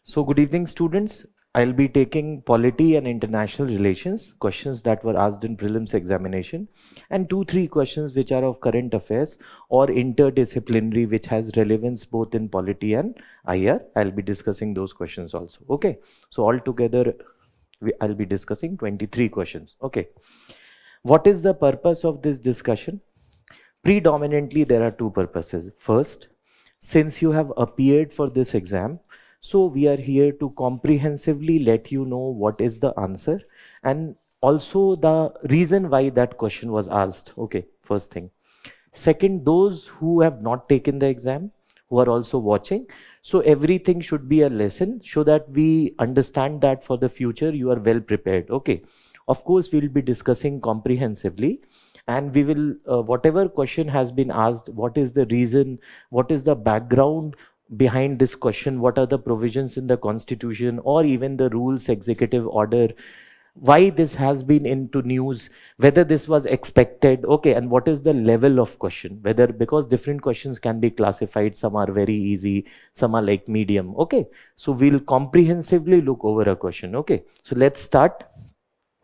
So good evening, students. I'll be taking polity and international relations, questions that were asked in prelims examination, and 2-3 questions which are of current affairs or interdisciplinary, which has relevance both in polity and IR. I'll be discussing those questions also. Okay. So altogether, I'll be discussing 23 questions. Okay. What is the purpose of this discussion? Predominantly, there are two purposes. First, since you have appeared for this exam, so we are here to comprehensively let you know what is the answer and also the reason why that question was asked. Okay, first thing. Second, those who have not taken the exam, who are also watching, so everything should be a lesson so that we understand that for the future you are well prepared. Okay, of course we'll be discussing comprehensively, and we will whatever question has been asked, what is the reason, what is the background behind this question, what are the provisions in the constitution or even the rules, executive order, why this has been into news, whether this was expected, okay, and what is the level of question, whether, because different questions can be classified, some are very easy, some are like medium. Okay, so we'll comprehensively look over a question. Okay, so let's start.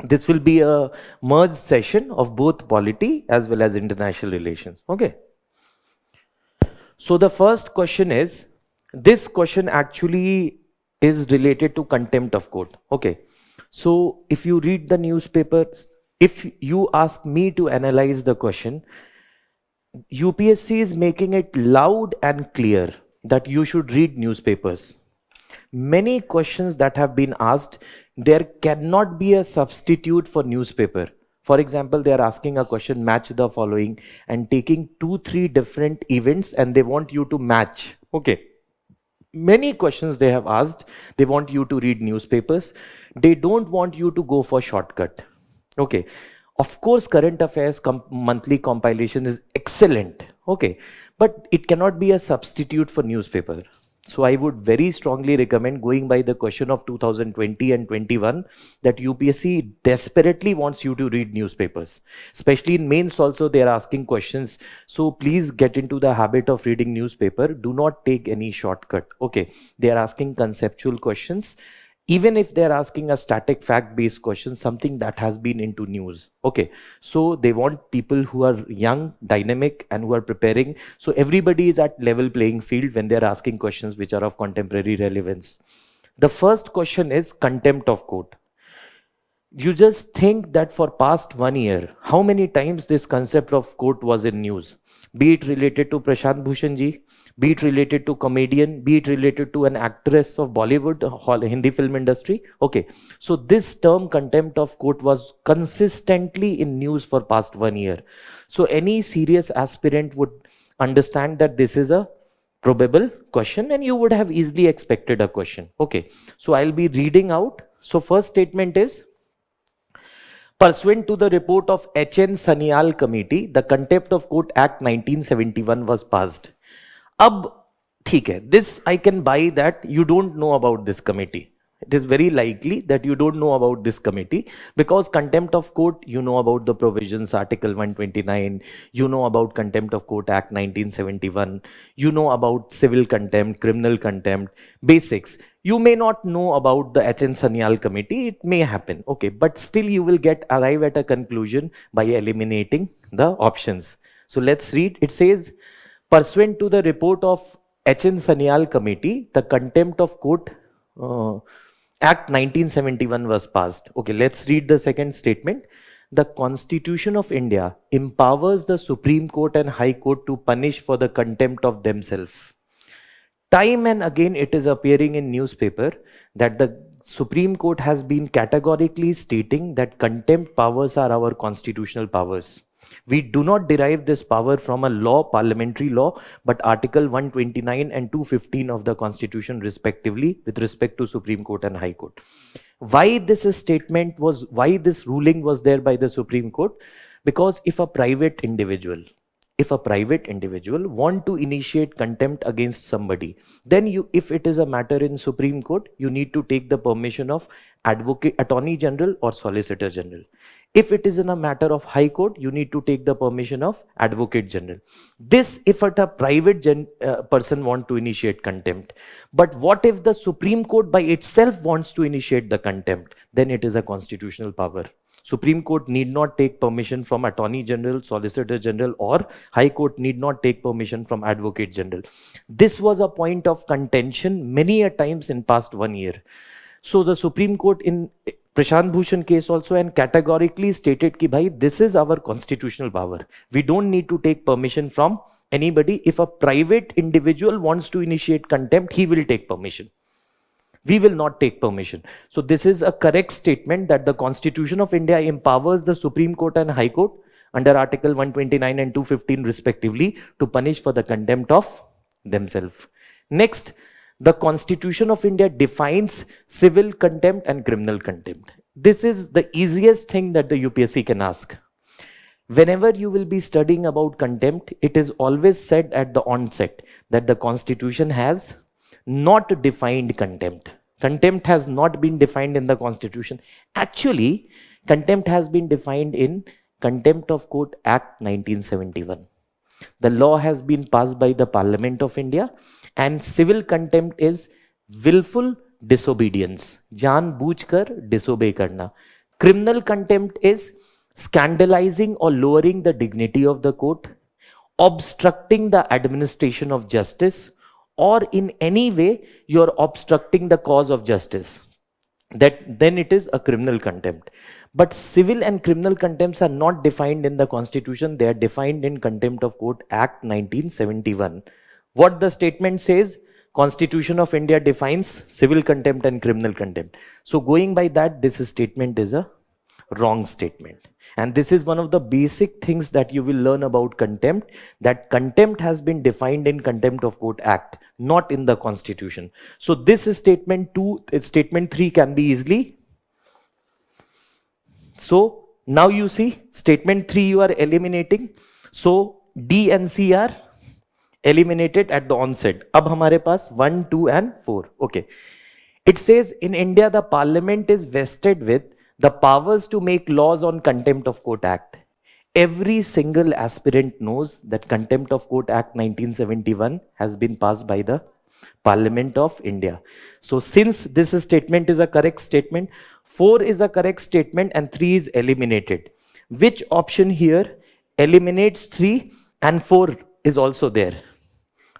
This will be a merged session of both polity as well as international relations. Okay, so the first question is, this question actually is related to contempt of court. Okay, so if you read the newspapers, if you ask me to analyze the question, UPSC is making it loud and clear that you should read newspapers. Many questions that have been asked, there cannot be a substitute for newspaper. For example, they are asking a question, match the following, and taking 2-3 different events and they want you to match. Okay. Many questions they have asked, they want you to read newspapers. They don't want you to go for shortcut. Okay. Of course, current affairs monthly compilation is excellent. Okay. But it cannot be a substitute for newspaper. So I would very strongly recommend going by the question of 2020 and 21 that UPSC desperately wants you to read newspapers. Especially in mains also they are asking questions. So please get into the habit of reading newspaper. Do not take any shortcut. Okay, they are asking conceptual questions. Even if they're asking a static fact-based question, something that has been into news. Okay, so they want people who are young, dynamic, and who are preparing. So everybody is at level playing field when they're asking questions which are of contemporary relevance. The first question is contempt of court. You just think that for past 1 year, how many times this concept of court was in news? Be it related to Prashant Bhushan ji, be it related to comedian, be it related to an actress of Bollywood, Hindi film industry. Okay, so this term contempt of court was consistently in news for past 1 year. So any serious aspirant would understand that this is a probable question and you would have easily expected a question. Okay, so I'll be reading out. So first statement is, pursuant to the report of H.N. Sanyal Committee, the Contempt of Court Act 1971 was passed. Ab, theek hai, this I can buy that you don't know about this committee. It is very likely that you don't know about this committee because contempt of court, you know about the provisions, Article 129, you know about Contempt of Court Act 1971, you know about civil contempt, criminal contempt, basics. You may not know about the H.N. Sanyal committee, it may happen, okay, but still you will arrive at a conclusion by eliminating the options. So let's read. It says, pursuant to the report of H.N. Sanyal committee, the Contempt of Court Act 1971 was passed. Okay, let's read the second statement. The Constitution of India empowers the Supreme Court and High Court to punish for the contempt of themselves. Time and again it is appearing in newspaper that the Supreme Court has been categorically stating that contempt powers are our constitutional powers. We do not derive this power from a law, parliamentary law, but Article 129 and 215 of the Constitution respectively with respect to Supreme Court and High Court. Why this statement was, why this ruling was there by the Supreme Court? Because if a private individual want to initiate contempt against somebody, then you, if it is a matter in Supreme Court, you need to take the permission of advocate, attorney general or solicitor general. If it is in a matter of High Court, you need to take the permission of Advocate General. This if at a private person want to initiate contempt. But what if the Supreme Court by itself wants to initiate the contempt? Then it is a constitutional power. Supreme Court need not take permission from Attorney General, Solicitor General, or High Court need not take permission from Advocate General. This was a point of contention many a times in past 1 year. So the Supreme Court in Prashant Bhushan case also and categorically stated ki bhai, this is our constitutional power. We don't need to take permission from anybody. If a private individual wants to initiate contempt, he will take permission. We will not take permission. So this is a correct statement that the Constitution of India empowers the Supreme Court and High Court under Article 129 and 215 respectively to punish for the contempt of themselves. Next, the Constitution of India defines civil contempt and criminal contempt. This is the easiest thing that the UPSC can ask. Whenever you will be studying about contempt, it is always said at the onset that the Constitution has not defined contempt. Contempt has not been defined in the Constitution. Actually, contempt has been defined in Contempt of Court Act 1971. The law has been passed by the Parliament of India, and civil contempt is willful disobedience, जानबूझकर disobey करना. Criminal contempt is scandalizing or lowering the dignity of the court, obstructing the administration of justice, or in any way you're obstructing the cause of justice. Then it is a criminal contempt. But civil and criminal contempts are not defined in the Constitution. They are defined in Contempt of Court Act 1971. What the statement says, Constitution of India defines civil contempt and criminal contempt. So going by that, this statement is a wrong statement. And this is one of the basic things that you will learn about contempt, that contempt has been defined in Contempt of Court Act, not in the Constitution. So this is statement 2, statement 3 can be easily. So now you see statement 3 you are eliminating. So D and C are eliminated at the onset. Ab hamare paas 1, 2 and 4. Okay. It says in India the Parliament is vested with the powers to make laws on Contempt of Court Act. Every single aspirant knows that Contempt of Court Act 1971 has been passed by the Parliament of India. So since this statement is a correct statement, 4 is a correct statement and 3 is eliminated. Which option here eliminates 3 and 4 is also there?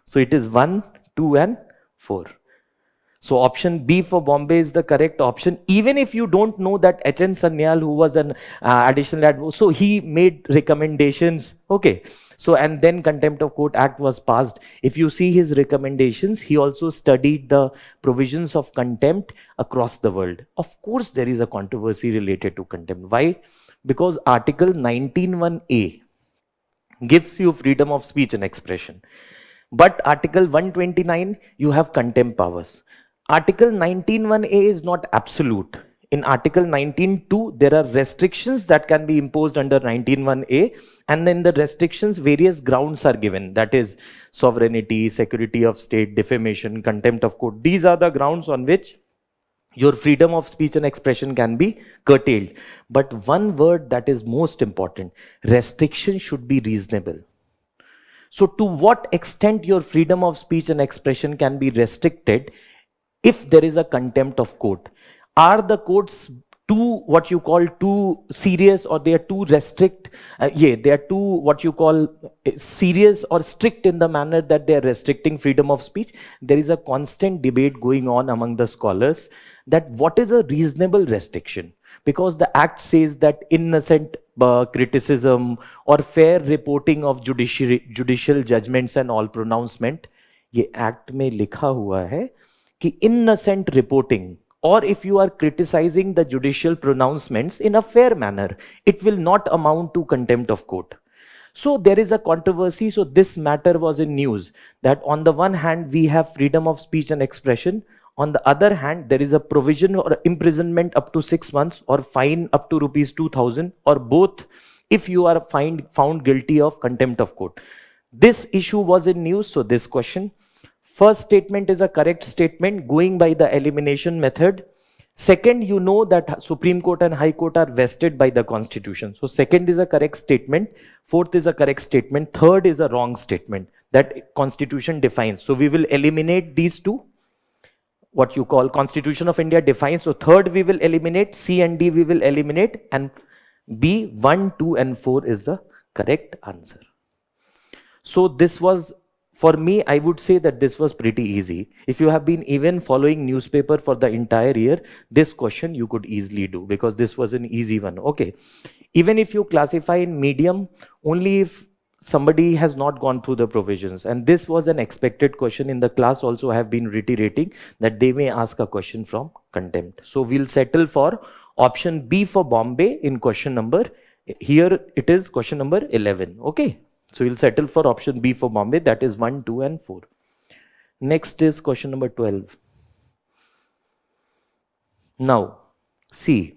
So it is 1, 2 and 4. So option B for Bombay is the correct option. Even if you don't know that H.N. Sanyal, who was an additional advocate, so he made recommendations. Okay. So and then Contempt of Court Act was passed. If you see his recommendations, he also studied the provisions of contempt across the world. Of course, there is a controversy related to contempt. Why? Because Article 19(1)(a) gives you freedom of speech and expression. But Article 129, you have contempt powers. Article 19(1)(a) is not absolute. In Article 19(2), there are restrictions that can be imposed under 19(1)(a), and then the restrictions, various grounds are given. That is sovereignty, security of state, defamation, contempt of court. These are the grounds on which your freedom of speech and expression can be curtailed. But one word that is most important, restriction should be reasonable. So to what extent your freedom of speech and expression can be restricted if there is a contempt of court? Are the courts what you call too serious, or they are too restrict? They are too what you call serious or strict in the manner that they are restricting freedom of speech. There is a constant debate going on among the scholars that what is a reasonable restriction, because the act says that innocent criticism or fair reporting of judicial judgments and all pronouncement, ये act में लिखा हुआ है कि innocent reporting, or if you are criticizing the judicial pronouncements in a fair manner, it will not amount to contempt of court. So there is a controversy. So this matter was in news, that on the one hand we have freedom of speech and expression, on the other hand there is a provision or imprisonment up to 6 months or fine up to rupees 2,000 or both if you are found guilty of contempt of court. This issue was in news. So this question, first statement is a correct statement going by the elimination method. Second, you know that Supreme Court and High Court are vested by the Constitution. So second is a correct statement. Fourth is a correct statement. Third is a wrong statement that Constitution defines. So we will eliminate these two. What you call Constitution of India defines. So third we will eliminate, C and D we will eliminate, and B, 1, 2 and 4 is the correct answer. So this was, for me, I would say that this was pretty easy. If you have been even following newspaper for the entire year, this question you could easily do because this was an easy one. Okay. Even if you classify in medium, only if somebody has not gone through the provisions. And this was an expected question in the class. Also, I have been reiterating that they may ask a question from contempt. So we'll settle for option B for Bombay in question number. Here it is question number 11. Okay. So we'll settle for option B for Bombay. That is 1, 2 and 4. Next is question number 12. Now, see.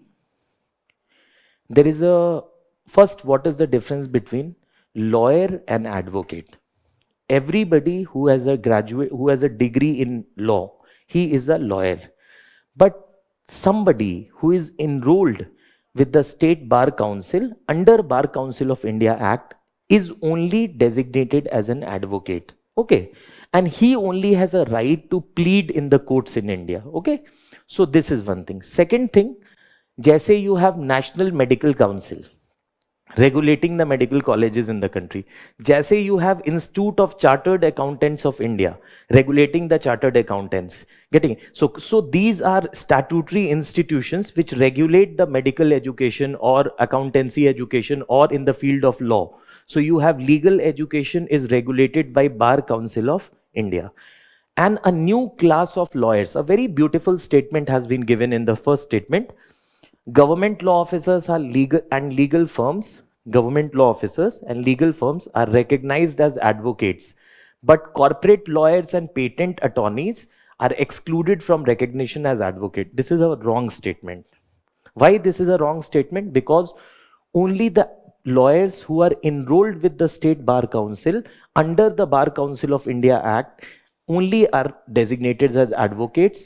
There is a, first, what is the difference between lawyer and advocate? Everybody who has a graduate, who has a degree in law, he is a lawyer. But somebody who is enrolled with the State Bar Council under Bar Council of India Act is only designated as an advocate. Okay. And he only has a right to plead in the courts in India. Okay. So this is one thing. Second thing, जैसे you have National Medical Council regulating the medical colleges in the country, जैसे you have Institute of Chartered Accountants of India regulating the chartered accountants, getting it? So these are statutory institutions which regulate the medical education or accountancy education or in the field of law. So you have legal education is regulated by Bar Council of India. And a new class of lawyers, a very beautiful statement has been given in the first statement. Government law officers are legal and legal firms. Government law officers and legal firms are recognized as advocates, but corporate lawyers and patent attorneys are excluded from recognition as advocate. This is a wrong statement. Why this is a wrong statement? Because only the lawyers who are enrolled with the State Bar Council under the Bar Council of India Act only are designated as advocates.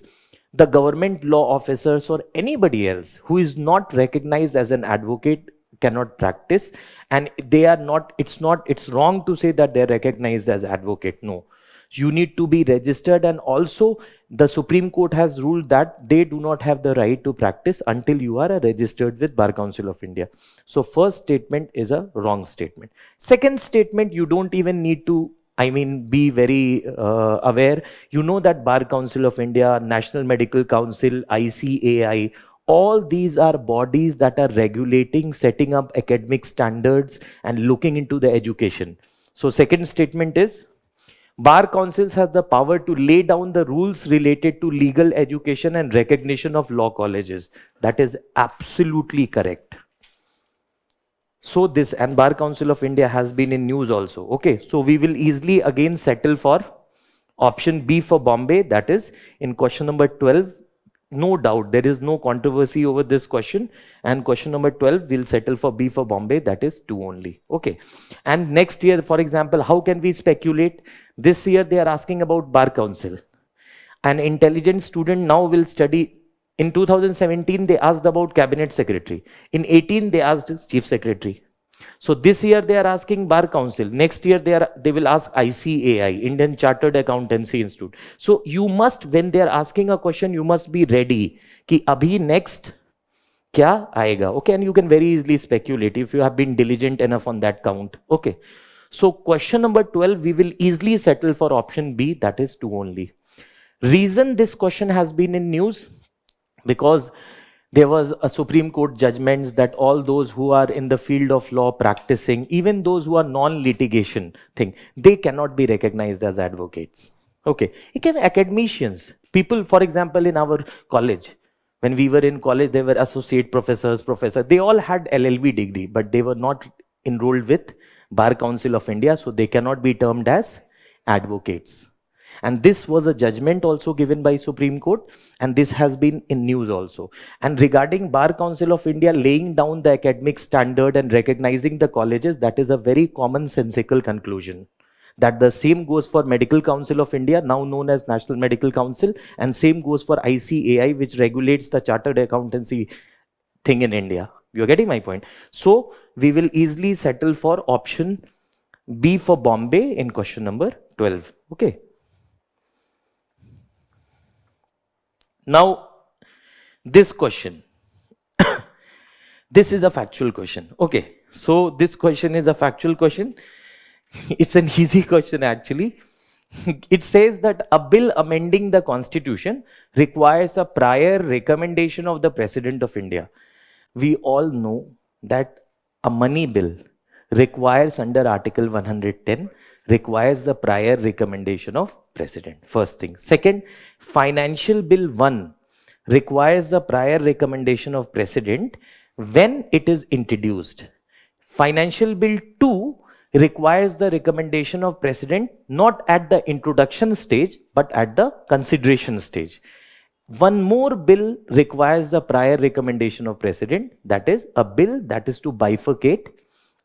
The government law officers or anybody else who is not recognized as an advocate cannot practice, and they are not, it's wrong to say that they're recognized as advocate. No, you need to be registered, and also the Supreme Court has ruled that they do not have the right to practice until you are registered with Bar Council of India. So first statement is a wrong statement. Second statement, you don't even need to be very aware. You know that Bar Council of India, National Medical Council, ICAI, all these are bodies that are regulating, setting up academic standards and looking into the education. So second statement is, Bar councils have the power to lay down the rules related to legal education and recognition of law colleges. That is absolutely correct. So this, and Bar Council of India has been in news also. Okay, so we will easily again settle for option B for Bombay. That is in question number 12. No doubt, there is no controversy over this question. And question number 12, we'll settle for B for Bombay. That is 2 only. Okay. And next year, for example, how can we speculate? This year, they are asking about Bar Council. An intelligent student now will study. In 2017, they asked about Cabinet Secretary. In 18, they asked Chief Secretary. So this year they are asking Bar Council. Next year they will ask ICAI, Indian Chartered Accountancy Institute. So you must, when they are asking a question, you must be ready. Ki abhi next kya aayega? Okay, and you can very easily speculate if you have been diligent enough on that count. Okay. So question number 12, we will easily settle for option B. That is 2 only. Reason this question has been in news, because there was a Supreme Court judgments that all those who are in the field of law practicing, even those who are non-litigation thing, they cannot be recognized as advocates. Okay. Academicians, people, for example, in our college, when we were in college, they were associate professors, they all had LLB degree, but they were not enrolled with Bar Council of India, so they cannot be termed as advocates. And this was a judgment also given by Supreme Court, and this has been in news also. And regarding Bar Council of India laying down the academic standard and recognizing the colleges, that is a very commonsensical conclusion. That the same goes for Medical Council of India, now known as National Medical Council, and same goes for ICAI, which regulates the chartered accountancy thing in India. You're getting my point? So we will easily settle for option B for Bombay in question number 12. Okay. Now, this question. This is a factual question. Okay. So this question is a factual question. It's an easy question actually. It says that a bill amending the constitution requires a prior recommendation of the President of India. We all know that a money bill requires under Article 110 requires the prior recommendation of President. First thing. Second, Financial Bill 1 requires the prior recommendation of President when it is introduced. Financial Bill 2 requires the recommendation of President not at the introduction stage but at the consideration stage. One more bill requires the prior recommendation of President, that is a bill that is to bifurcate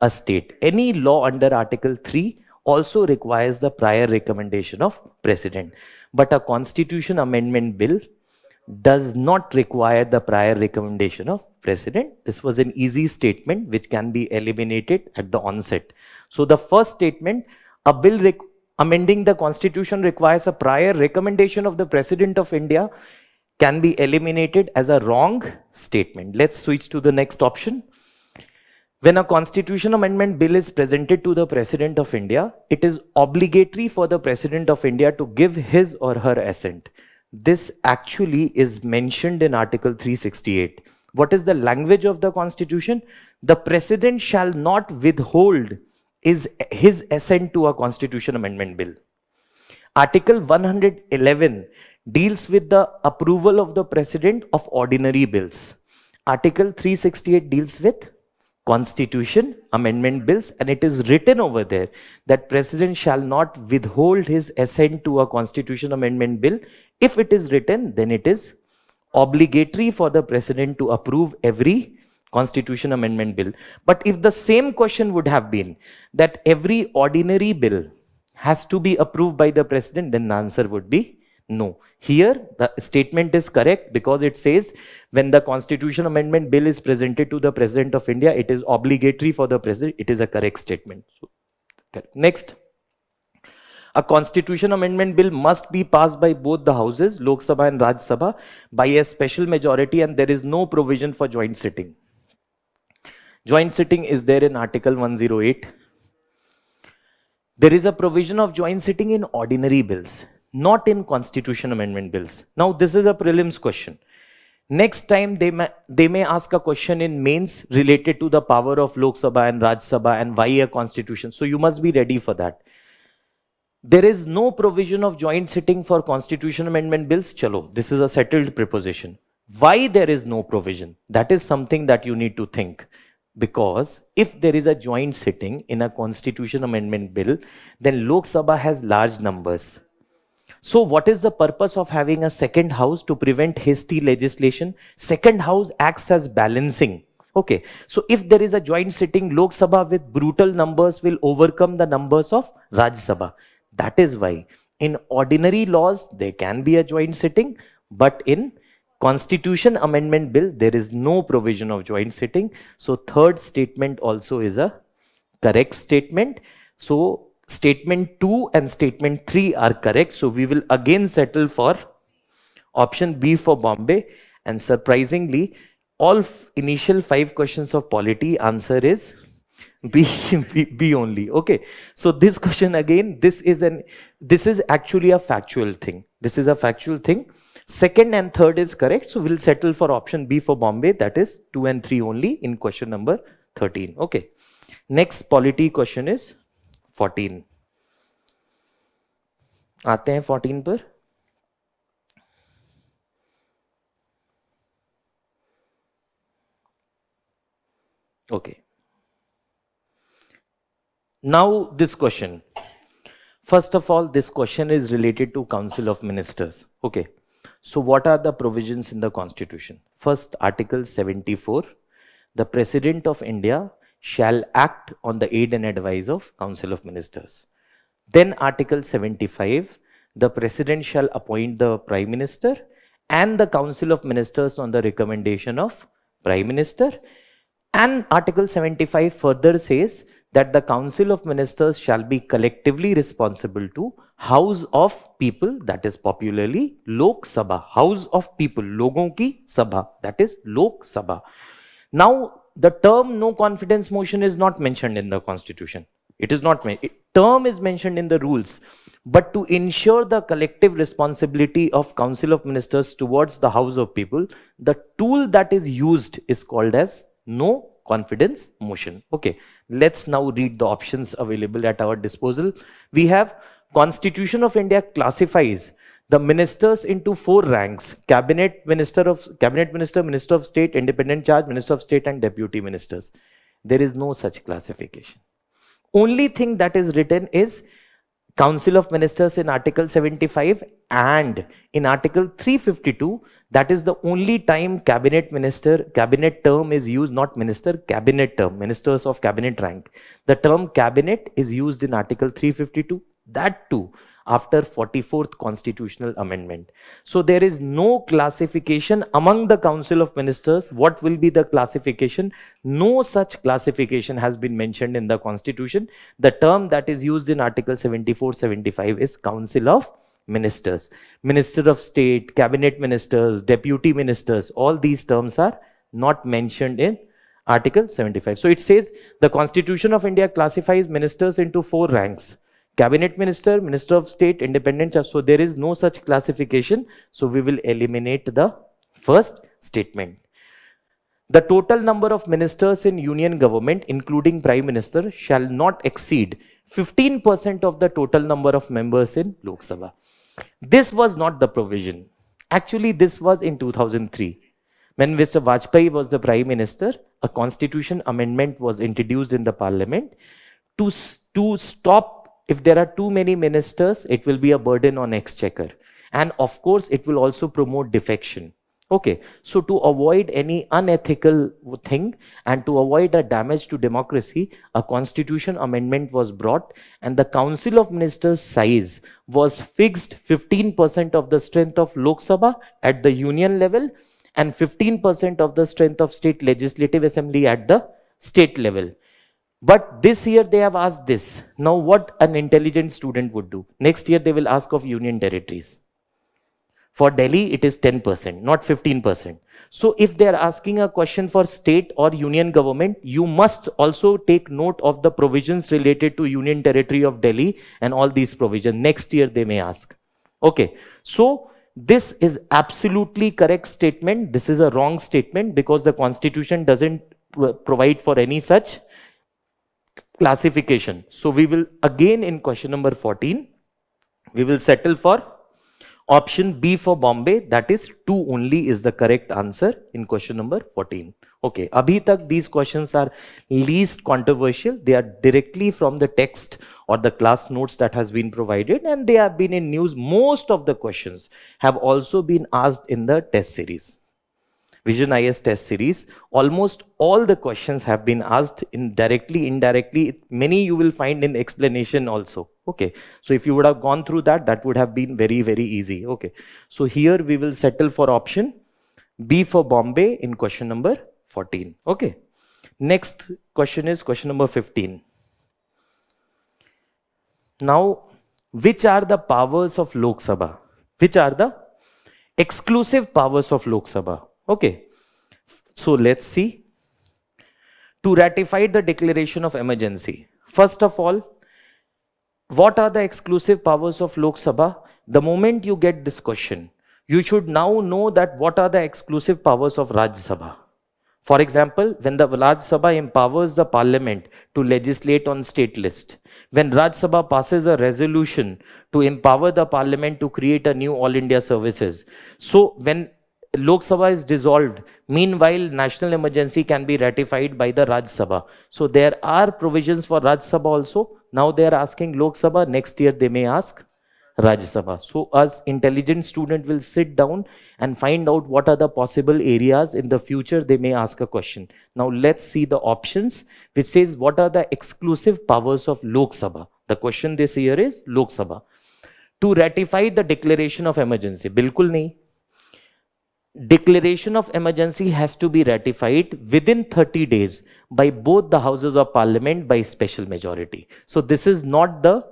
a state. Any law under Article 3 also requires the prior recommendation of President. But a constitution amendment bill does not require the prior recommendation of President. This was an easy statement which can be eliminated at the onset. So the first statement, a bill amending the constitution requires a prior recommendation of the President of India, can be eliminated as a wrong statement. Let's switch to the next option. When a constitution amendment bill is presented to the President of India, it is obligatory for the President of India to give his or her assent. This actually is mentioned in Article 368. What is the language of the Constitution? The President shall not withhold his assent to a constitution amendment bill. Article 111 deals with the approval of the President of ordinary bills. Article 368 deals with constitution amendment bills, and it is written over there that President shall not withhold his assent to a constitution amendment bill. If it is written, then it is obligatory for the President to approve every constitution amendment bill. But if the same question would have been that every ordinary bill has to be approved by the President, then the answer would be no. Here, the statement is correct because it says when the constitution amendment bill is presented to the President of India, it is obligatory for the President. It is a correct statement. So, next. A constitution amendment bill must be passed by both the houses, Lok Sabha and Raj Sabha, by a special majority, and there is no provision for joint sitting. Joint sitting is there in Article 108. There is a provision of joint sitting in ordinary bills, not in constitution amendment bills. Now, this is a prelims question. Next time, they may ask a question in mains related to the power of Lok Sabha and Raj Sabha and why a constitution. So, you must be ready for that. There is no provision of joint sitting for constitution amendment bills. Chalo, this is a settled preposition. Why there is no provision? That is something that you need to think. Because if there is a joint sitting in a constitution amendment bill, then Lok Sabha has large numbers. So what is the purpose of having a second house? To prevent hasty legislation. Second house acts as balancing. Okay, so if there is a joint sitting, Lok Sabha with brutal numbers will overcome the numbers of Raj Sabha. That is why in ordinary laws, there can be a joint sitting, but in Constitution Amendment Bill, there is no provision of joint sitting. So third statement also is a correct statement. So statement 2 and statement 3 are correct. So we will again settle for option B for Bombay. And surprisingly, all initial 5 questions of polity answer is B only. Okay. So this question again, this is actually a factual thing. This is a factual thing. Second and third is correct. So we'll settle for option B for Bombay. That is 2 and 3 only in question number 13. Okay. Next polity question is 14. आते हैं 14 पर. Okay. Now this question. First of all, this question is related to Council of Ministers. Okay. So what are the provisions in the Constitution? First, Article 74. The President of India shall act on the aid and advice of Council of Ministers. Then Article 75, the President shall appoint the Prime Minister and the Council of Ministers on the recommendation of Prime Minister. And Article 75 further says that the Council of Ministers shall be collectively responsible to House of People, that is popularly Lok Sabha. House of People, Logon ki Sabha, that is Lok Sabha. Now, the term no confidence motion is not mentioned in the Constitution. It is not, term is mentioned in the rules. But to ensure the collective responsibility of Council of Ministers towards the House of People, the tool that is used is called as no confidence motion. Okay, let's now read the options available at our disposal. We have Constitution of India classifies the ministers into 4 ranks: cabinet minister, minister of state, independent charge, minister of state, and deputy ministers. There is no such classification. Only thing that is written is Council of Ministers in Article 75 and in Article 352. That is the only time cabinet term is used, not minister, cabinet term, ministers of cabinet rank. The term cabinet is used in Article 352, that too after 44th constitutional amendment. So there is no classification among the Council of Ministers. What will be the classification? No such classification has been mentioned in the Constitution. The term that is used in Article 74-75 is Council of Ministers. Minister of State, Cabinet Ministers, Deputy Ministers, all these terms are not mentioned in Article 75. So it says the Constitution of India classifies ministers into 4 ranks: Cabinet Minister, Minister of State, Independent Charge. So there is no such classification. So we will eliminate the first statement. The total number of ministers in union government, including Prime Minister, shall not exceed 15% of the total number of members in Lok Sabha. This was not the provision. Actually, this was in 2003. When Mr. Vajpayee was the Prime Minister, a constitution amendment was introduced in the parliament to stop. If there are too many ministers, it will be a burden on exchequer. And of course, it will also promote defection. Okay, so to avoid any unethical thing and to avoid a damage to democracy, a constitution amendment was brought and the Council of Ministers size was fixed 15% of the strength of Lok Sabha at the union level and 15% of the strength of state legislative assembly at the state level. But this year they have asked this. Now what an intelligent student would do? Next year they will ask of union territories. For Delhi, it is 10%, not 15%. So if they are asking a question for state or union government, you must also take note of the provisions related to union territory of Delhi and all these provisions. Next year they may ask. Okay, so this is absolutely correct statement. This is a wrong statement because the constitution doesn't provide for any such classification. So we will again in question number 14, we will settle for option B for Bombay, that is 2 only is the correct answer in question number 14. Okay, abhi tak these questions are least controversial. They are directly from the text or the class notes that has been provided and they have been in news. Most of the questions have also been asked in the test series. Vision IS test series, almost all the questions have been asked in directly, indirectly. Many you will find in explanation also. Okay, so if you would have gone through that, that would have been very, very easy. Okay, so here we will settle for option B for Bombay in question number 14. Okay, next question is question number 15. Now, which are the powers of Lok Sabha? Which are the exclusive powers of Lok Sabha? Okay, so let's see. To ratify the declaration of emergency, first of all, what are the exclusive powers of Lok Sabha? The moment you get this question, you should now know that what are the exclusive powers of Raj Sabha. For example, when the Raj Sabha empowers the parliament to legislate on state list, when Raj Sabha passes a resolution to empower the parliament to create a new All India services. So when Lok Sabha is dissolved, meanwhile national emergency can be ratified by the Raj Sabha. So there are provisions for Raj Sabha also. Now they are asking Lok Sabha, next year they may ask Rajya Sabha. So us intelligent student will sit down and find out what are the possible areas in the future they may ask a question. Now let's see the options which says what are the exclusive powers of Lok Sabha. The question this year is Lok Sabha. To ratify the declaration of emergency. Bilkul nahi. Declaration of emergency has to be ratified within 30 days by both the houses of parliament by special majority. So this is not the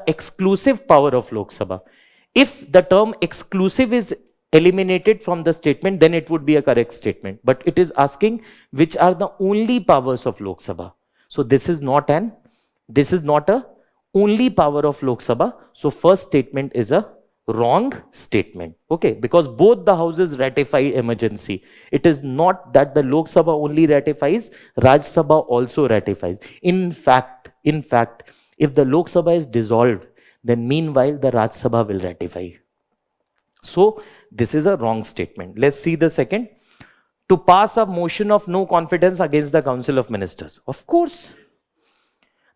exclusive power of Lok Sabha. If the term exclusive is eliminated from the statement, then it would be a correct statement. But it is asking which are the only powers of Lok Sabha. So this is not a only power of Lok Sabha. So first statement is a wrong statement. Okay, because both the houses ratify emergency. It is not that the Lok Sabha only ratifies, Raj Sabha also ratifies. In fact, if the Lok Sabha is dissolved, then meanwhile the Raj Sabha will ratify. So this is a wrong statement. Let's see the second. To pass a motion of no confidence against the Council of Ministers. Of course.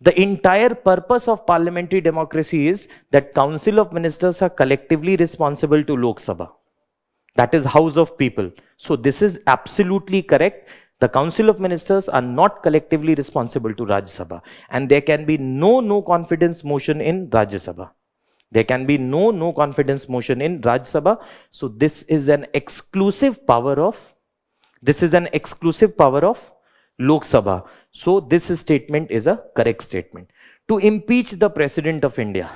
The entire purpose of parliamentary democracy is that Council of Ministers are collectively responsible to Lok Sabha. That is House of People. So this is absolutely correct. The Council of Ministers are not collectively responsible to Rajya Sabha. And there can be no confidence motion in Rajya Sabha. There can be no confidence motion in Rajya Sabha. So this is an exclusive power of Lok Sabha. So this statement is a correct statement. To impeach the President of India.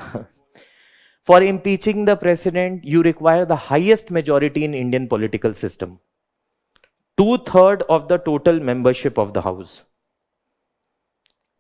For impeaching the President, you require the highest majority in Indian political system. 2/3 of the total membership of the House.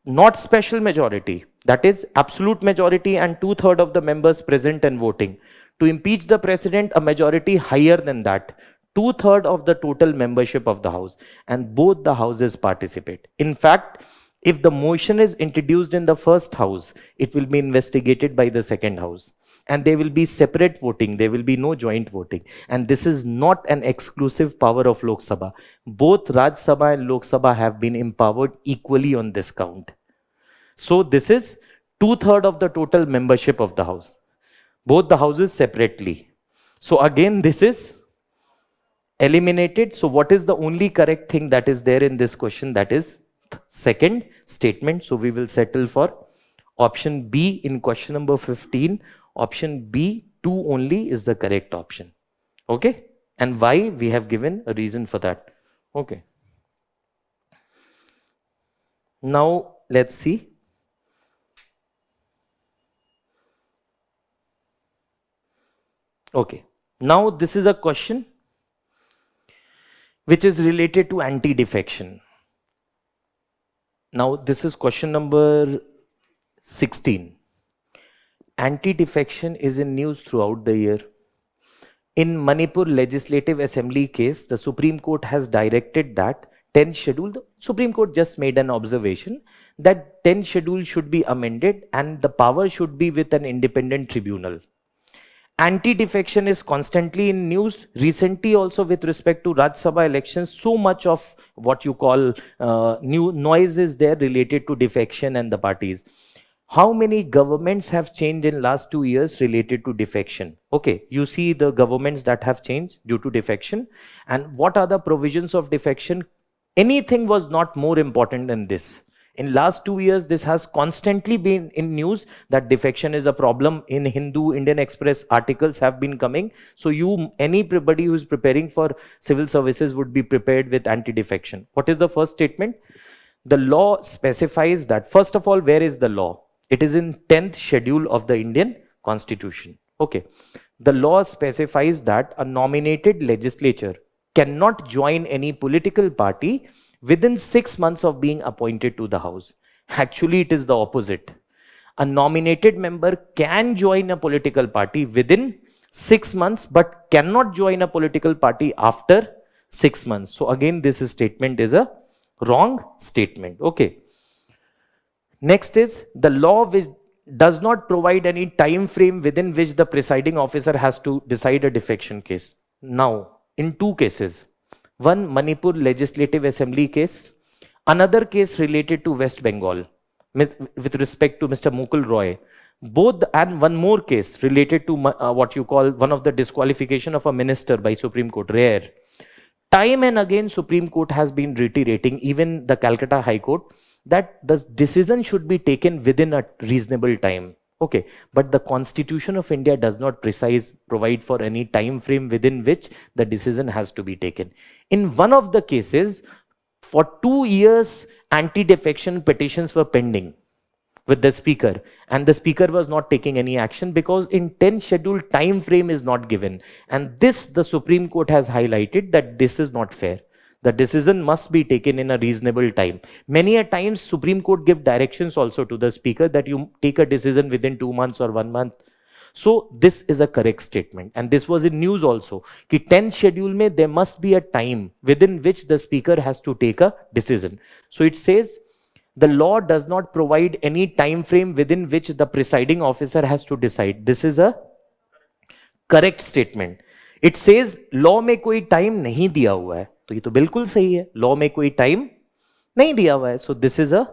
Not special majority. That is absolute majority and 2/3 of the members present and voting. To impeach the President, a majority higher than that. 2/3 of the total membership of the House, and both the houses participate. In fact, if the motion is introduced in the first House, it will be investigated by the second House. And there will be separate voting, there will be no joint voting. And this is not an exclusive power of Lok Sabha. Both Raj Sabha and Lok Sabha have been empowered equally on this count. So this is 2/3 of the total membership of the House. Both the houses separately. So again, this is eliminated. So what is the only correct thing that is there in this question? That is second statement. So we will settle for option B in question number 15. Option B, 2 only is the correct option. Okay? And why? We have given a reason for that. Okay. Now let's see. Okay. Now this is a question which is related to anti-defection. Now this is question number 16. Anti-defection is in news throughout the year. In Manipur Legislative Assembly case, the Supreme Court has directed that 10th schedule, the Supreme Court just made an observation that 10th schedule should be amended and the power should be with an independent tribunal. Anti-defection is constantly in news. Recently also with respect to Raj Sabha elections, so much of what you call new noise is there related to defection and the parties. How many governments have changed in last 2 years related to defection? Okay, you see the governments that have changed due to defection. And what are the provisions of defection? Anything was not more important than this. In last 2 years, this has constantly been in news that defection is a problem. In Hindu, Indian Express articles have been coming. So anybody who is preparing for civil services would be prepared with anti-defection. What is the first statement? The law specifies that, first of all, where is the law? It is in 10th schedule of the Indian Constitution. Okay. The law specifies that a nominated legislature cannot join any political party within 6 months of being appointed to the House. Actually, it is the opposite. A nominated member can join a political party within 6 months, but cannot join a political party after 6 months. So again, this statement is a wrong statement. Okay. Next is the law which does not provide any time frame within which the presiding officer has to decide a defection case. Now, in 2 cases, one Manipur Legislative Assembly case, another case related to West Bengal with respect to Mr. Mukul Roy. Both, and one more case related to what you call one of the disqualification of a minister by Supreme Court, rare. Time and again, Supreme Court has been reiterating, even the Calcutta High Court, that the decision should be taken within a reasonable time. Okay, but the Constitution of India does not provide for any time frame within which the decision has to be taken. In one of the cases, for 2 years, anti-defection petitions were pending with the speaker, and the speaker was not taking any action because in 10 schedule time frame is not given, and this the Supreme Court has highlighted that this is not fair. The decision must be taken in a reasonable time. Many a times Supreme Court give directions also to the speaker that you take a decision within 2 months or 1 month. So this is a correct statement, and this was in news also कि 10 schedule में there must be a time within which the speaker has to take a decision. So it says the law does not provide any time frame within which the presiding officer has to decide. This is a correct statement. It says law में कोई time नहीं दिया हुआ है, तो ये तो बिल्कुल सही है. Law में कोई time नहीं दिया हुआ है. So this is a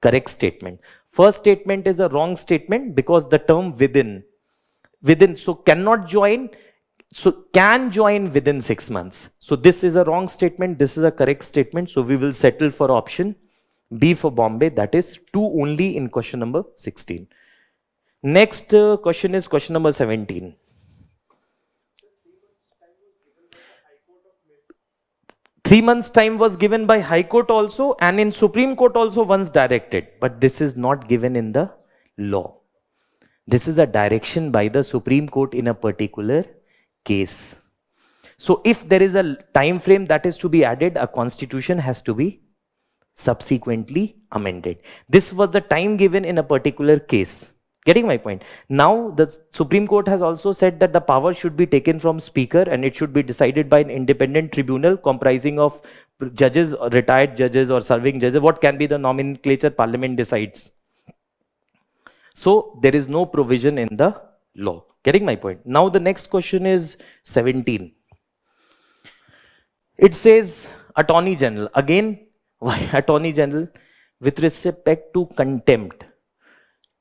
correct statement. First statement is a wrong statement because the term within, so cannot join, so can join within 6 months. So this is a wrong statement. This is a correct statement. So we will settle for option B for Bombay, that is 2 only in question number 16. Next question is question number 17. Three months time was given by High Court also, and in Supreme Court also once directed, but this is not given in the law. This is a direction by the Supreme Court in a particular case. So if there is a time frame that is to be added, a constitution has to be subsequently amended. This was the time given in a particular case. Getting my point? Now the Supreme Court has also said that the power should be taken from speaker and it should be decided by an independent tribunal comprising of judges, or retired judges or serving judges. What can be the nomenclature? Parliament decides. So there is no provision in the law. Getting my point? Now the next question is 17. It says Attorney General. Again, why Attorney General? With respect to contempt.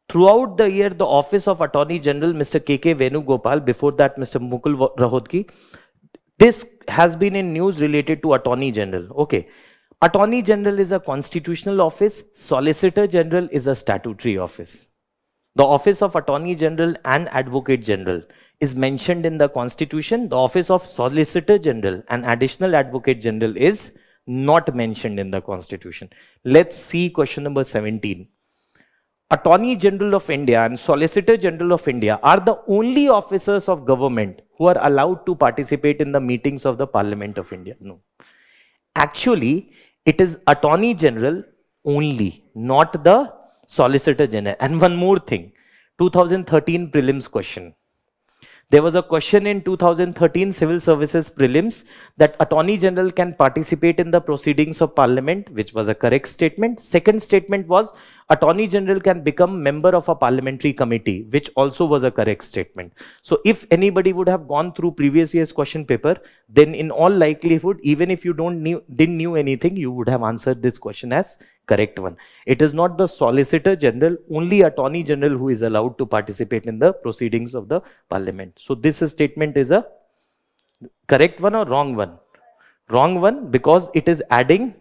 Throughout the year, the office of Attorney General, Mr. K.K. Venugopal, before that Mr. Mukul Rahodki, this has been in news related to Attorney General. Okay. Attorney General is a constitutional office. Solicitor General is a statutory office. The office of Attorney General and Advocate General is mentioned in the Constitution. The office of Solicitor General and Additional Advocate General is not mentioned in the Constitution. Let's see question number 17. Attorney General of India and Solicitor General of India are the only officers of government who are allowed to participate in the meetings of the Parliament of India. No. Actually, it is Attorney General only, not the Solicitor General. And one more thing, 2013 prelims question. There was a question in 2013 Civil Services Prelims that Attorney General can participate in the proceedings of Parliament, which was a correct statement. Second statement was Attorney General can become member of a parliamentary committee, which also was a correct statement. So if anybody would have gone through previous year's question paper, then in all likelihood, even if you didn't knew anything, you would have answered this question as correct one. It is not the Solicitor General, only Attorney General who is allowed to participate in the proceedings of the Parliament. So this statement is a correct one or wrong one? Wrong one, because it is adding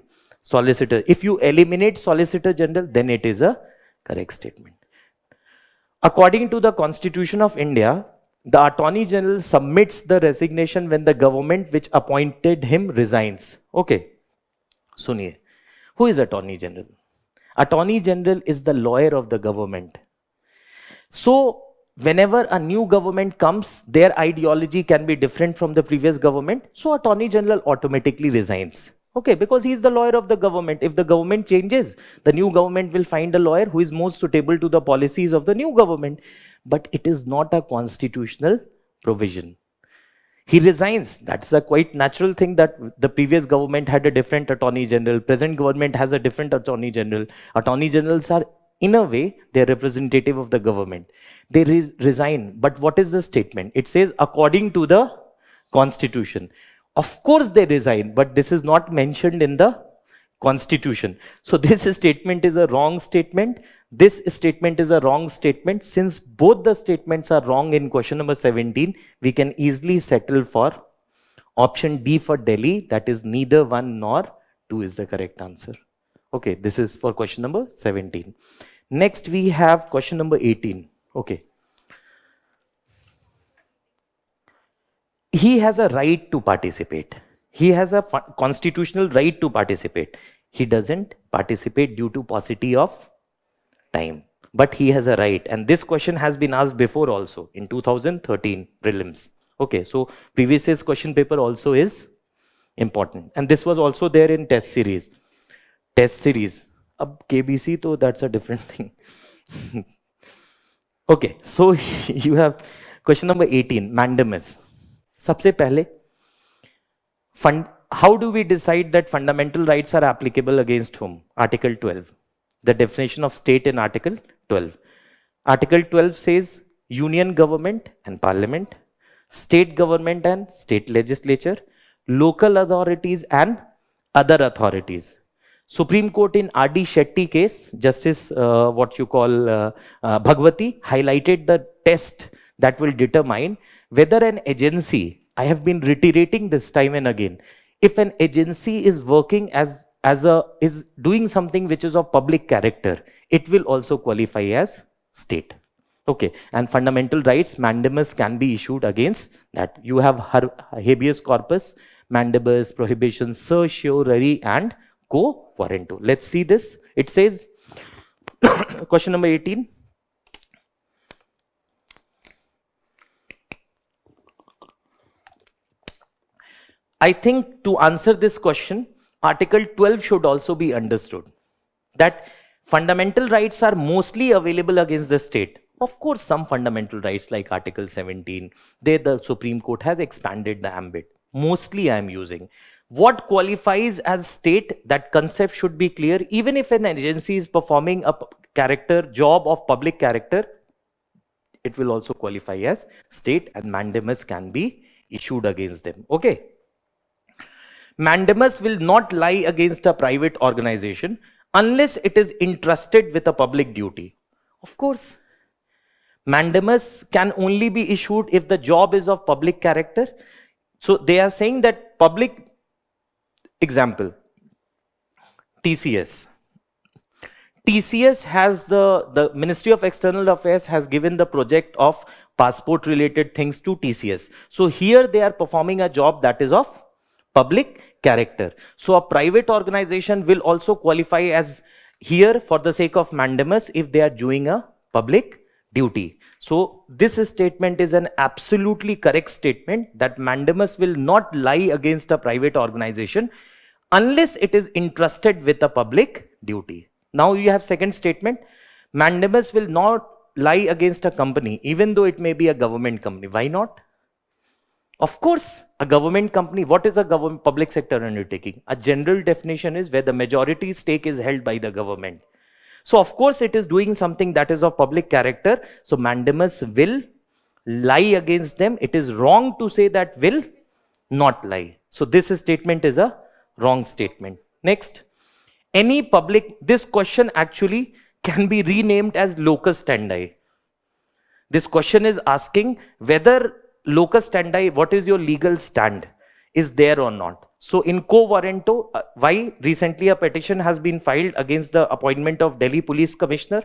Solicitor. If you eliminate Solicitor General, then it is a correct statement. According to the Constitution of India, the Attorney General submits the resignation when the government which appointed him resigns. Okay, suniye. Who is Attorney General? Attorney General is the lawyer of the government. So whenever a new government comes, their ideology can be different from the previous government. So Attorney General automatically resigns. Okay, because he is the lawyer of the government. If the government changes, the new government will find a lawyer who is most suitable to the policies of the new government. But it is not a constitutional provision. He resigns. That's a quite natural thing that the previous government had a different Attorney General. Present government has a different Attorney General. Attorney Generals are, in a way, they're representative of the government. They resign. But what is the statement? It says, according to the Constitution. Of course they resign, but this is not mentioned in the Constitution. So this statement is a wrong statement. This statement is a wrong statement. Since both the statements are wrong in question number 17, we can easily settle for option D for Delhi. That is neither 1 nor 2 is the correct answer. Okay, this is for question number 17. Next we have question number 18. Okay. He has a right to participate. He has a constitutional right to participate. He doesn't participate due to paucity of time, but he has a right. And this question has been asked before also in 2013 prelims. Okay, so previous year's question paper also is important. And this was also there in test series. Test series. Ab KBC, so that's a different thing. Okay, so you have question number 18, mandamus. सबसे पहले how do we decide that fundamental rights are applicable against whom? Article 12. The definition of state in Article 12. Article 12 says union government and parliament, state government and state legislature, local authorities and other authorities. Supreme Court in R.D. Shetty case, Justice Bhagwati highlighted the test that will determine whether an agency, I have been reiterating this time and again, if an agency is working is doing something which is of public character, it will also qualify as state. Okay, and fundamental rights, mandamus can be issued against that. You have habeas corpus, mandamus, prohibition, certiorari, and quo warranto. Let's see this. It says, question number 18. I think to answer this question, Article 12 should also be understood. That fundamental rights are mostly available against the state. Of course, some fundamental rights like Article 17, there the Supreme Court has expanded the ambit. Mostly I am using. What qualifies as state, that concept should be clear. Even if an agency is performing a job of public character, it will also qualify as state, and mandamus can be issued against them. Okay. Mandamus will not lie against a private organization unless it is entrusted with a public duty. Of course, mandamus can only be issued if the job is of public character. So they are saying that public, example, TCS. TCS has the Ministry of External Affairs has given the project of passport related things to TCS. So here they are performing a job that is of public character. So a private organization will also qualify as here for the sake of mandamus if they are doing a public duty. So this statement is an absolutely correct statement, that mandamus will not lie against a private organization unless it is entrusted with a public duty. Now you have second statement, mandamus will not lie against a company even though it may be a government company. Why not? Of course, a government company, what is a government public sector undertaking? A general definition is where the majority stake is held by the government. So of course it is doing something that is of public character. So mandamus will lie against them. It is wrong to say that will not lie. So this statement is a wrong statement. Next, any public, this question actually can be renamed as locus standi. This question is asking whether locus standi, what is your legal stand, is there or not. So in quo warranto, why recently a petition has been filed against the appointment of Delhi Police Commissioner.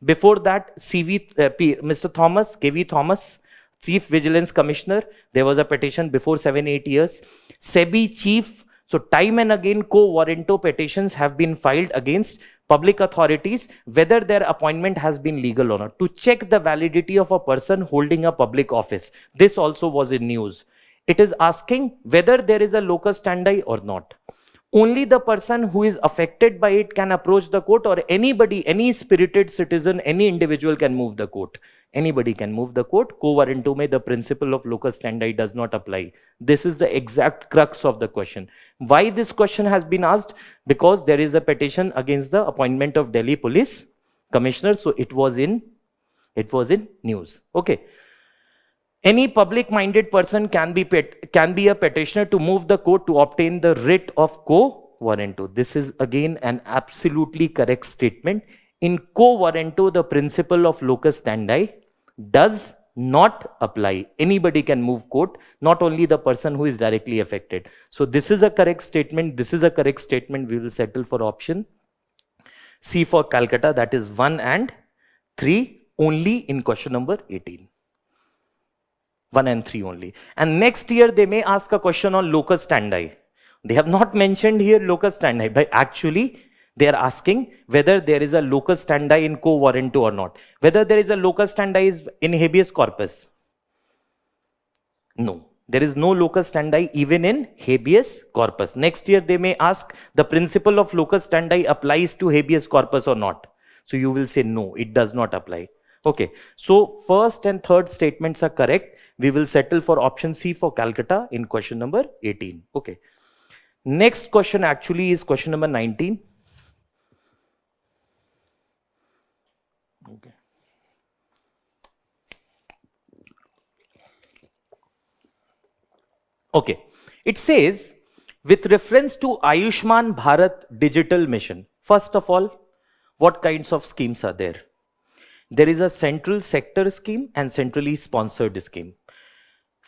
Before that, Mr. Thomas, KV Thomas, Chief Vigilance Commissioner, there was a petition before 7-8 years. SEBI Chief, so time and again quo warranto petitions have been filed against public authorities whether their appointment has been legal or not, to check the validity of a person holding a public office. This also was in news. It is asking whether there is a locus standi or not. Only the person who is affected by it can approach the court, or anybody, any spirited citizen, any individual can move the court. Anybody can move the court. Quo warranto mein the principle of locus standi does not apply. This is the exact crux of the question. Why this question has been asked? Because there is a petition against the appointment of Delhi Police Commissioner. So it was in news. Okay. Any public-minded person can be a petitioner to move the court to obtain the writ of quo warranto. This is again an absolutely correct statement. In quo warranto, the principle of locus standi does not apply. Anybody can move court, not only the person who is directly affected. So this is a correct statement. This is a correct statement. We will settle for option C for Calcutta. That is 1 and 3 only in question number 18. 1 and 3 only. And next year they may ask a question on locus standi. They have not mentioned here locus standi, but actually they are asking whether there is a locus standi in quo warranto or not. Whether there is a locus standi is in habeas corpus. No, there is no locus standi even in habeas corpus. Next year they may ask the principle of locus standi applies to habeas corpus or not. So you will say no, it does not apply. Okay, so first and third statements are correct. We will settle for option C for Calcutta in question number 18. Okay. Next question actually is question number 19. Okay. Okay. It says, with reference to Ayushman Bharat digital mission, first of all, what kinds of schemes are there? There is a central sector scheme and centrally sponsored scheme.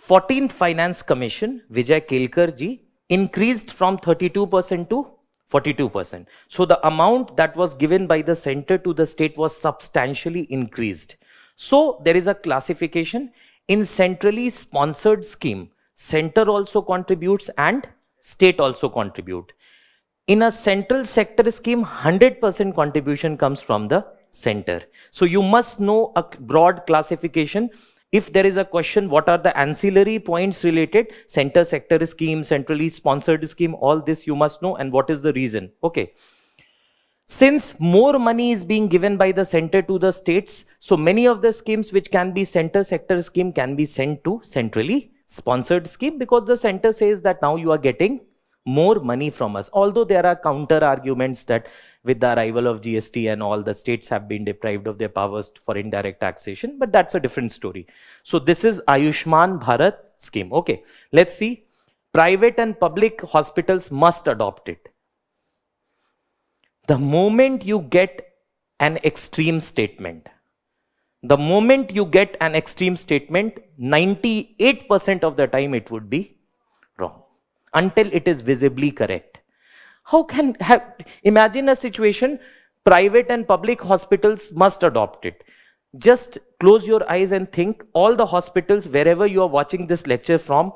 14th Finance Commission, Vijay Kelkar ji, increased from 32% to 42%. So the amount that was given by the center to the state was substantially increased. So there is a classification in centrally sponsored scheme. Center also contributes and state also contribute. In a central sector scheme, 100% contribution comes from the center. So you must know a broad classification. If there is a question, what are the ancillary points related? Center sector scheme, centrally sponsored scheme, all this you must know, and what is the reason. Okay. Since more money is being given by the center to the states, so many of the schemes which can be center sector scheme can be sent to centrally sponsored scheme, because the center says that now you are getting more money from us. Although there are counter arguments that with the arrival of GST and all, the states have been deprived of their powers for indirect taxation, but that's a different story. So this is Ayushman Bharat scheme. Okay, let's see. Private and public hospitals must adopt it. The moment you get an extreme statement, 98% of the time it would be wrong until it is visibly correct. How can imagine a situation, private and public hospitals must adopt it. Just close your eyes and think, all the hospitals, wherever you are watching this lecture from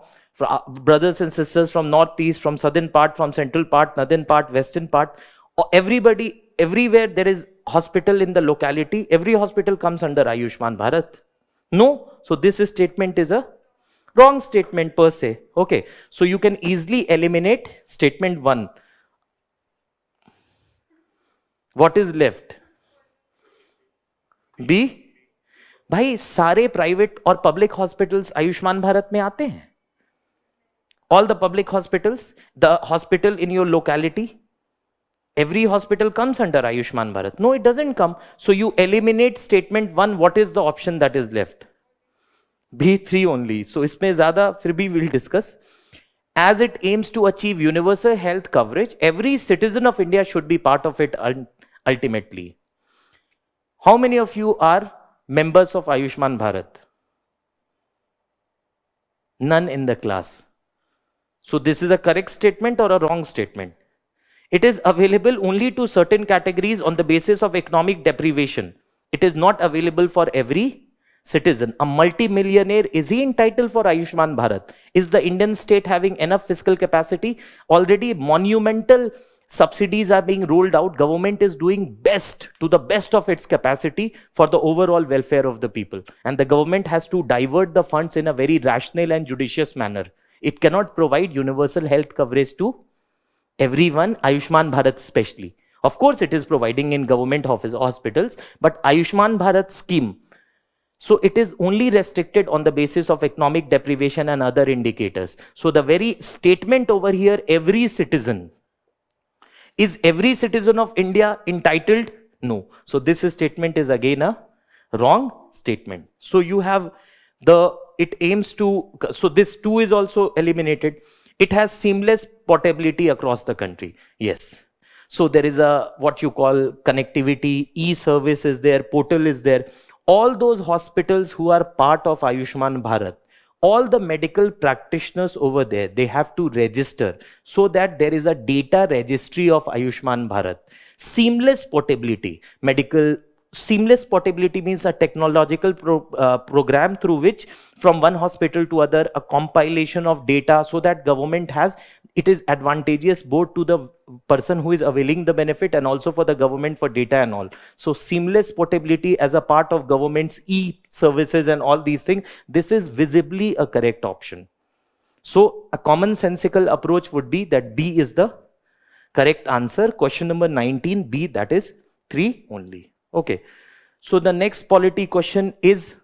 brothers and sisters from northeast, from southern part, from central part, northern part, western part, everybody, everywhere there is hospital in the locality, every hospital comes under Ayushman Bharat. No, so this statement is a wrong statement per se. Okay, so you can easily eliminate statement 1. What is left? B. भाई सारे private और public hospitals Ayushman Bharat में आते हैं. All the public hospitals, the hospital in your locality, every hospital comes under Ayushman Bharat. No, it doesn't come. So you eliminate statement 1. What is the option that is left? B3 only. So इसमें ज़्यादा फिर भी we'll discuss. As it aims to achieve universal health coverage, every citizen of India should be part of it ultimately. How many of you are members of Ayushman Bharat? None in the class. So this is a correct statement or a wrong statement? It is available only to certain categories on the basis of economic deprivation. It is not available for every citizen. A multi-millionaire, is he entitled for Ayushman Bharat? Is the Indian state having enough fiscal capacity? Already monumental subsidies are being rolled out. Government is doing best, to the best of its capacity, for the overall welfare of the people. And the government has to divert the funds in a very rational and judicious manner. It cannot provide universal health coverage to everyone, Ayushman Bharat especially. Of course, it is providing in government hospitals, but Ayushman Bharat scheme, so it is only restricted on the basis of economic deprivation and other indicators. So the very statement over here, every citizen, is every citizen of India entitled? No. So this statement is again a wrong statement. So you have it aims to, so this 2 is also eliminated. It has seamless portability across the country. Yes. So there is a what you call connectivity, e-service is there, portal is there. All those hospitals who are part of Ayushman Bharat, all the medical practitioners over there, they have to register so that there is a data registry of Ayushman Bharat. Seamless portability. Seamless portability means a technological program through which from one hospital to other, a compilation of data so that government has, it is advantageous both to the person who is availing the benefit and also for the government for data and all. So seamless portability as a part of government's e-services and all these things, this is visibly a correct option. So a commonsensical approach would be that B is the correct answer. Question number 19, B, that is 3 only. Okay. So the next polity question is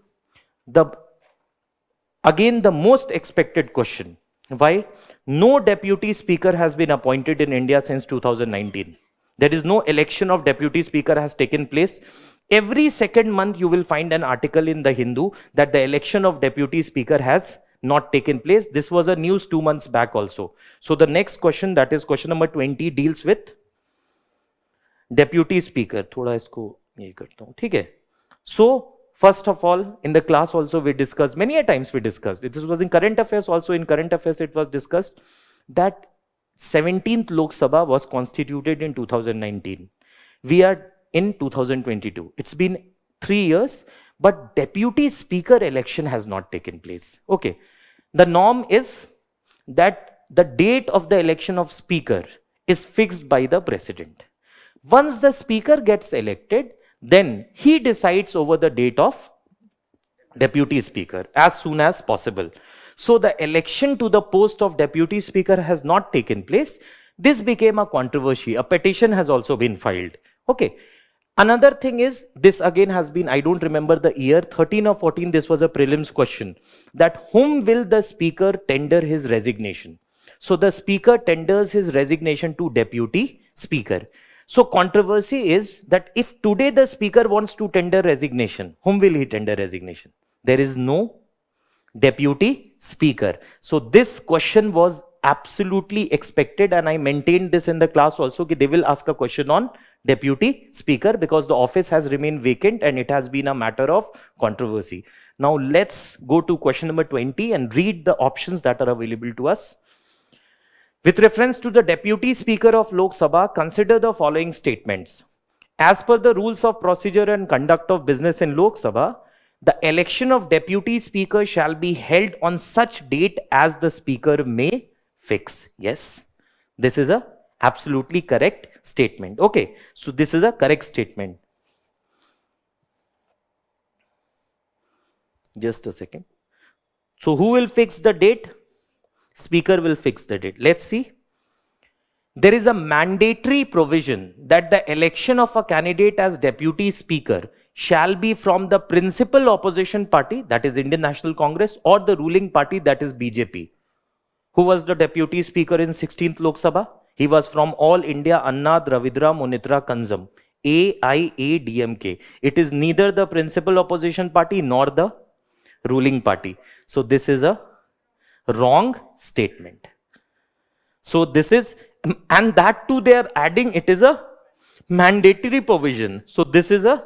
again the most expected question. Why? No deputy speaker has been appointed in India since 2019. There is no election of deputy speaker has taken place. Every second month you will find an article in the Hindu that the election of deputy speaker has not taken place. This was a news 2 months back also. So the next question, that is question number 20, deals with deputy speaker. थोड़ा इसको ये करता हूँ, ठीक है? So first of all, in the class also we discussed, many a times we discussed, this was in current affairs also, in current affairs it was discussed that 17th Lok Sabha was constituted in 2019. We are in 2022. It's been 3 years, but deputy speaker election has not taken place. Okay. The norm is that the date of the election of speaker is fixed by the president. Once the speaker gets elected, then he decides over the date of deputy speaker as soon as possible. So the election to the post of deputy speaker has not taken place. This became a controversy. A petition has also been filed. Okay. Another thing is, this again has been, I don't remember the year, 13 or 14, this was a prelims question, that whom will the speaker tender his resignation? So the speaker tenders his resignation to deputy speaker. So controversy is that if today the speaker wants to tender resignation, whom will he tender resignation? There is no deputy speaker. So this question was absolutely expected, and I maintained this in the class also, that they will ask a question on deputy speaker because the office has remained vacant and it has been a matter of controversy. Now let's go to question number 20 and read the options that are available to us. With reference to the deputy speaker of Lok Sabha, consider the following statements. As per the rules of procedure and conduct of business in Lok Sabha, the election of deputy speaker shall be held on such date as the speaker may fix. Yes, this is a absolutely correct statement. Okay, so this is a correct statement. Just a second. So who will fix the date? Speaker will fix the date. Let's see. There is a mandatory provision that the election of a candidate as deputy speaker shall be from the principal opposition party, that is Indian National Congress, or the ruling party, that is BJP. Who was the deputy speaker in 16th Lok Sabha? He was from All India Anna Dravidra Munitra Kanzam, AIADMK. It is neither the principal opposition party nor the ruling party. So this is a wrong statement. So this is, and that too they are adding, it is a mandatory provision. So this is a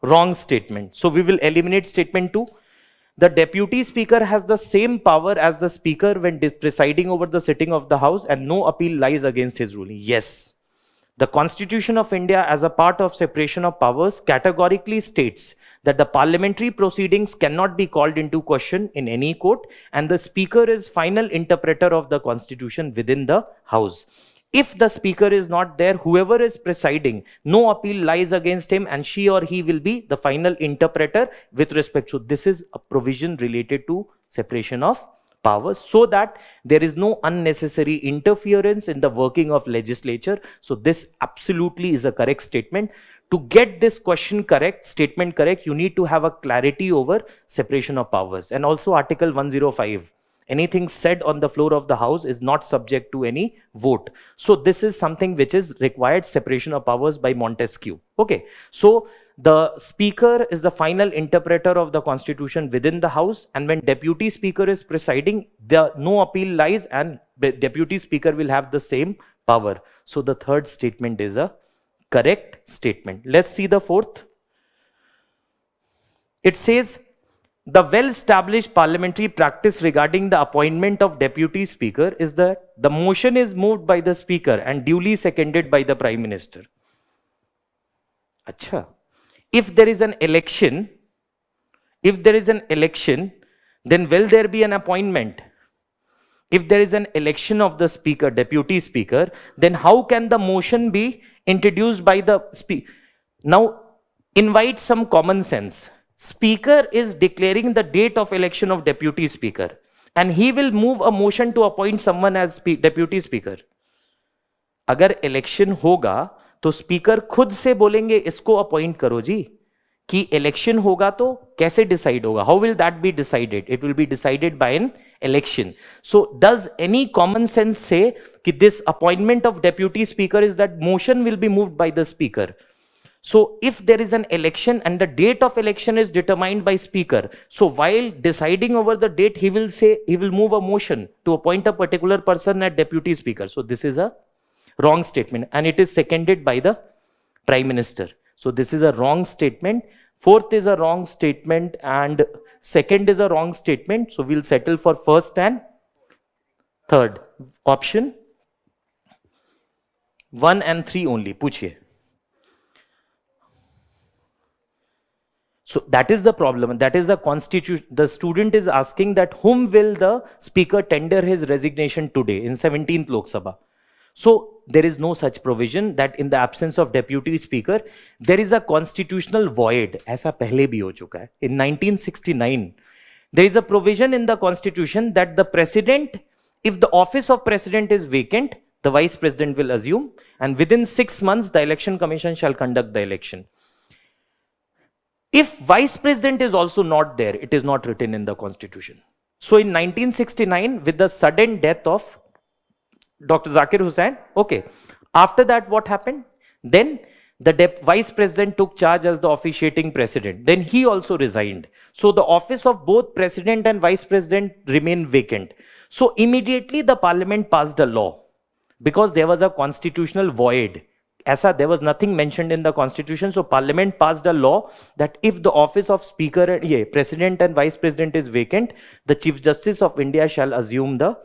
wrong statement. So we will eliminate statement 2. The deputy speaker has the same power as the speaker when presiding over the sitting of the house, and no appeal lies against his ruling. Yes. The Constitution of India, as a part of separation of powers, categorically states that the parliamentary proceedings cannot be called into question in any court, and the speaker is final interpreter of the Constitution within the house. If the speaker is not there, whoever is presiding, no appeal lies against him, and she or he will be the final interpreter with respect to. This is a provision related to separation of powers, so that there is no unnecessary interference in the working of legislature. So this absolutely is a correct statement. To get this question correct, statement correct, you need to have a clarity over separation of powers. And also Article 105. Anything said on the floor of the house is not subject to any vote. So this is something which is required separation of powers by Montesquieu. Okay. So The speaker is the final interpreter of the constitution within the house, and when deputy speaker is presiding, no appeal lies and the deputy speaker will have the same power. So the third statement is a correct statement. Let's see the fourth. It says, the well-established parliamentary practice regarding the appointment of deputy speaker is that the motion is moved by the speaker and duly seconded by the prime minister. Acha. If there is an election, then will there be an appointment? If there is an election of the speaker, deputy speaker, then how can the motion be introduced by the speaker? Now, invite some common sense. Speaker is declaring the date of election of deputy speaker, and he will move a motion to appoint someone as deputy speaker. अगर election होगा, तो speaker खुद से बोलेंगे इसको appoint करो जी. कि election होगा तो कैसे डिसाइड होगा? How will that be decided? It will be decided by an election. So does any common sense से कि this appointment of deputy speaker is that motion will be moved by the speaker? So if there is an election and the date of election is determined by speaker, so while deciding over the date, he will say, he will move a motion to appoint a particular person as deputy speaker. So this is a wrong statement, and it is seconded by the prime minister. So this is a wrong statement. Fourth is a wrong statement and second is a wrong statement. So we'll settle for first and third option. 1 and 3 only. Puchiye. So that is the problem. That is the constitution. The student is asking that whom will the speaker tender his resignation today in 17th Lok Sabha. So there is no such provision that in the absence of deputy speaker, there is a constitutional void. ऐसा पहले भी हो चुका है. In 1969, there is a provision in the constitution that the president, if the office of president is vacant, the vice president will assume, and within 6 months, the election commission shall conduct the election. If vice president is also not there, it is not written in the constitution. So in 1969, with the sudden death of Dr. Zakir Hussain, okay, after that what happened? Then the vice president took charge as the officiating president. Then he also resigned. So the office of both president and vice president remained vacant. So immediately the parliament passed a law because there was a constitutional void. Aisa, there was nothing mentioned in the constitution. So parliament passed a law that if the office of speaker, president and vice president is vacant, the chief justice of India shall assume the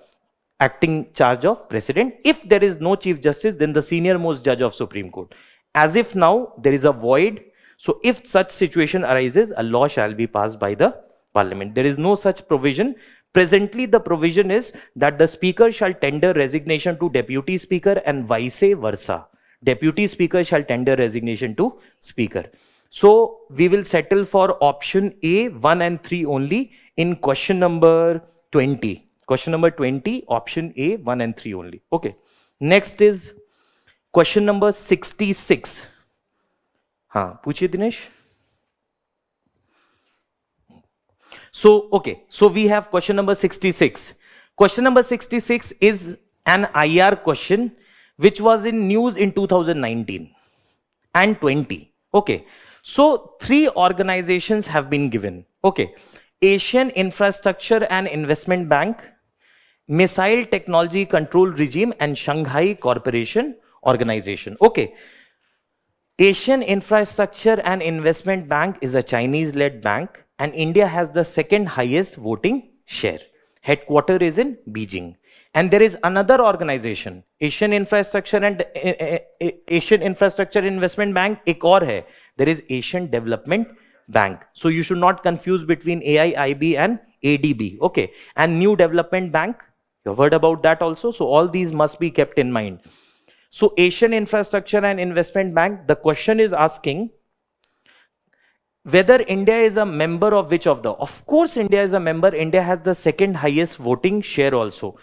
acting charge of president. If there is no chief justice, then the senior most judge of Supreme Court. As if now there is a void. So if such situation arises, a law shall be passed by the parliament. There is no such provision. Presently, the provision is that the speaker shall tender resignation to deputy speaker and vice versa. Deputy speaker shall tender resignation to speaker. So we will settle for option A, 1 and 3 only in question number 20. Question number 20, option A, 1 and 3 only. Okay. Next is question number 66. हाँ, पूछिए Dinesh. So, okay. So we have question number 66. Question number 66 is an IR question which was in news in 2019 and 20. Okay. So 3 organizations have been given. Okay. Asian Infrastructure and Investment Bank, Missile Technology Control Regime, and Shanghai Cooperation Organization. Okay. Asian Infrastructure and Investment Bank is a Chinese-led bank, and India has the second highest voting share. Headquarter is in Beijing. And there is another organization, Asian Infrastructure and Asian Infrastructure Investment Bank. एक और है. There is Asian Development Bank. So you should not confuse between AIIB and ADB. Okay. And New Development Bank. You have heard about that also. So all these must be kept in mind. So Asian Infrastructure and Investment Bank, the question is asking whether India is a member of which of the. Of course, India is a member. India has the second highest voting share also.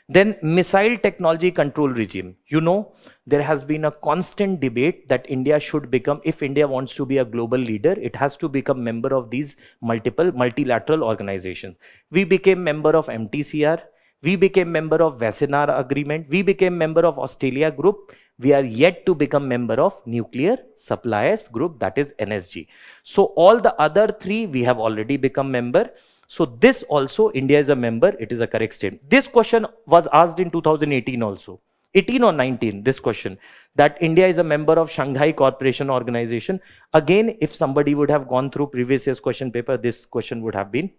Then Missile Technology Control Regime. You know, there has been a constant debate that India should become, if India wants to be a global leader, it has to become member of these multilateral organizations. We became member of MTCR. We became member of Wassenaar Agreement. We became member of Australia Group. We are yet to become member of Nuclear Suppliers Group, that is NSG. So all the other three we have already become member. So this also India is a member. It is a correct statement. This question was asked in 2018 also. 18 or 19, this question, that India is a member of Shanghai Cooperation Organization. Again, if somebody would have gone through previous year's question paper, this question would have been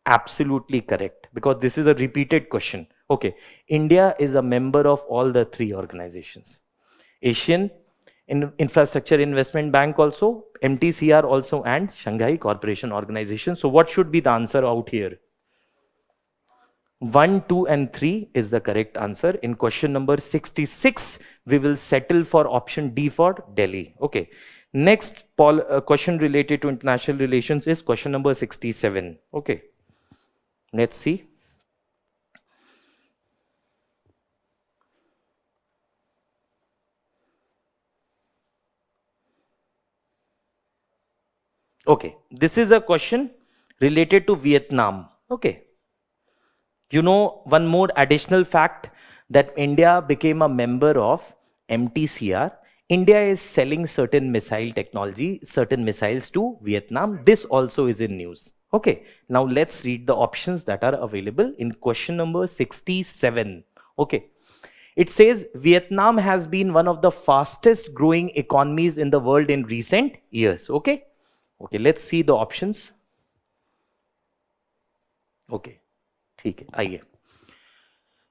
absolutely correct, because this is a repeated question. Okay, India is a member of all the three organizations. Asian Infrastructure Investment Bank also, MTCR also, and Shanghai Cooperation Organization. So what should be the answer out here? 1, 2, and 3 is the correct answer. In question number 66, we will settle for option D for Delhi. Okay. Next question related to international relations is question number 67. Okay. Let's see. Okay. This is a question related to Vietnam. Okay. You know, one more additional fact, that India became a member of MTCR. India is selling certain missile technology, certain missiles to Vietnam. This also is in news. Okay, now let's read the options that are available in question number 67. Okay, it says Vietnam has been one of the fastest growing economies in the world in recent years. Okay, okay, let's see the options. Okay. ठीक है, आइए.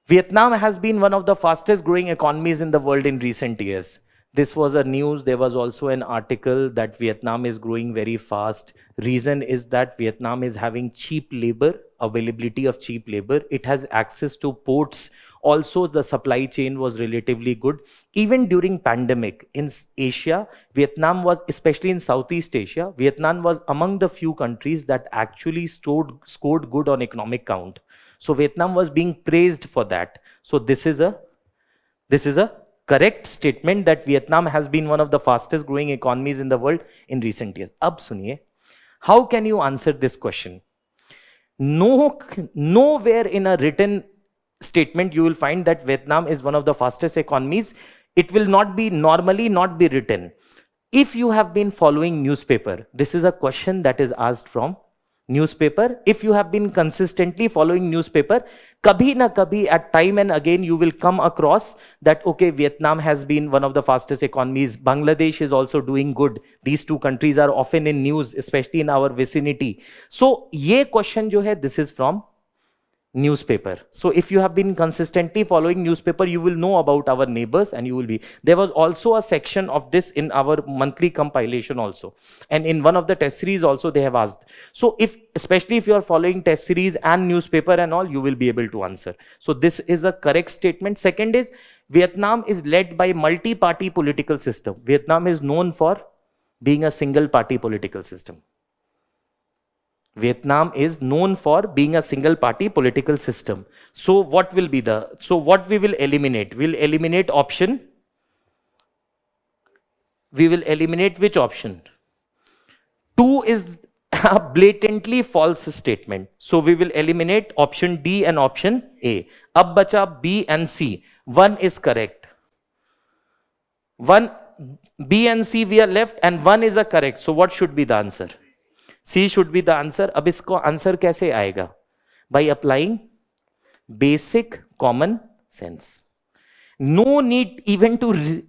Vietnam has been one of the fastest growing economies in the world in recent years. This was a news. There was also an article that Vietnam is growing very fast. Reason is that Vietnam is having cheap labor, availability of cheap labor. It has access to ports. Also, the supply chain was relatively good. Even during pandemic in Asia, Vietnam was, especially in Southeast Asia, Vietnam was among the few countries that actually scored good on economic count. So Vietnam was being praised for that. So this is a correct statement that Vietnam has been one of the fastest growing economies in the world in recent years. Ab suniye, how can you answer this question? Nowhere in a written statement you will find that Vietnam is one of the fastest economies. It will normally not be written. If you have been following newspaper, this is a question that is asked from newspaper. If you have been consistently following newspaper, kabhi na kabhi, at time and again, you will come across that, okay, Vietnam has been one of the fastest economies. Bangladesh is also doing good. These two countries are often in news, especially in our vicinity. So, ye question jo hai, this is from newspaper. So if you have been consistently following newspaper, you will know about our neighbors, and you will be. There was also a section of this in our monthly compilation also, and in one of the test series also they have asked. So especially if you are following test series and newspaper and all, you will be able to answer. So this is a correct statement. Second is, Vietnam is led by multi-party political system. Vietnam is known for being a single party political system. Vietnam is known for being a single party political system. So what will be what we will eliminate? We'll eliminate option. We will eliminate which option? 2 is a blatantly false statement. So we will eliminate option D and option A. Ab bacha B and C. 1 is correct. B and C we are left, and 1 is a correct. So what should be the answer? C should be the answer. अब इसको answer कैसे आएगा? By applying basic common sense. No need even to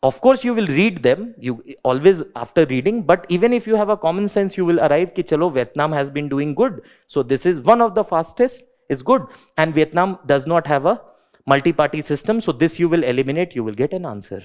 of course you will read them, you always after reading, but even if you have a common sense, you will arrive कि चलो Vietnam has been doing good, so this is one of the fastest, is good, and Vietnam does not have a multi-party system, so this you will eliminate, you will get an answer.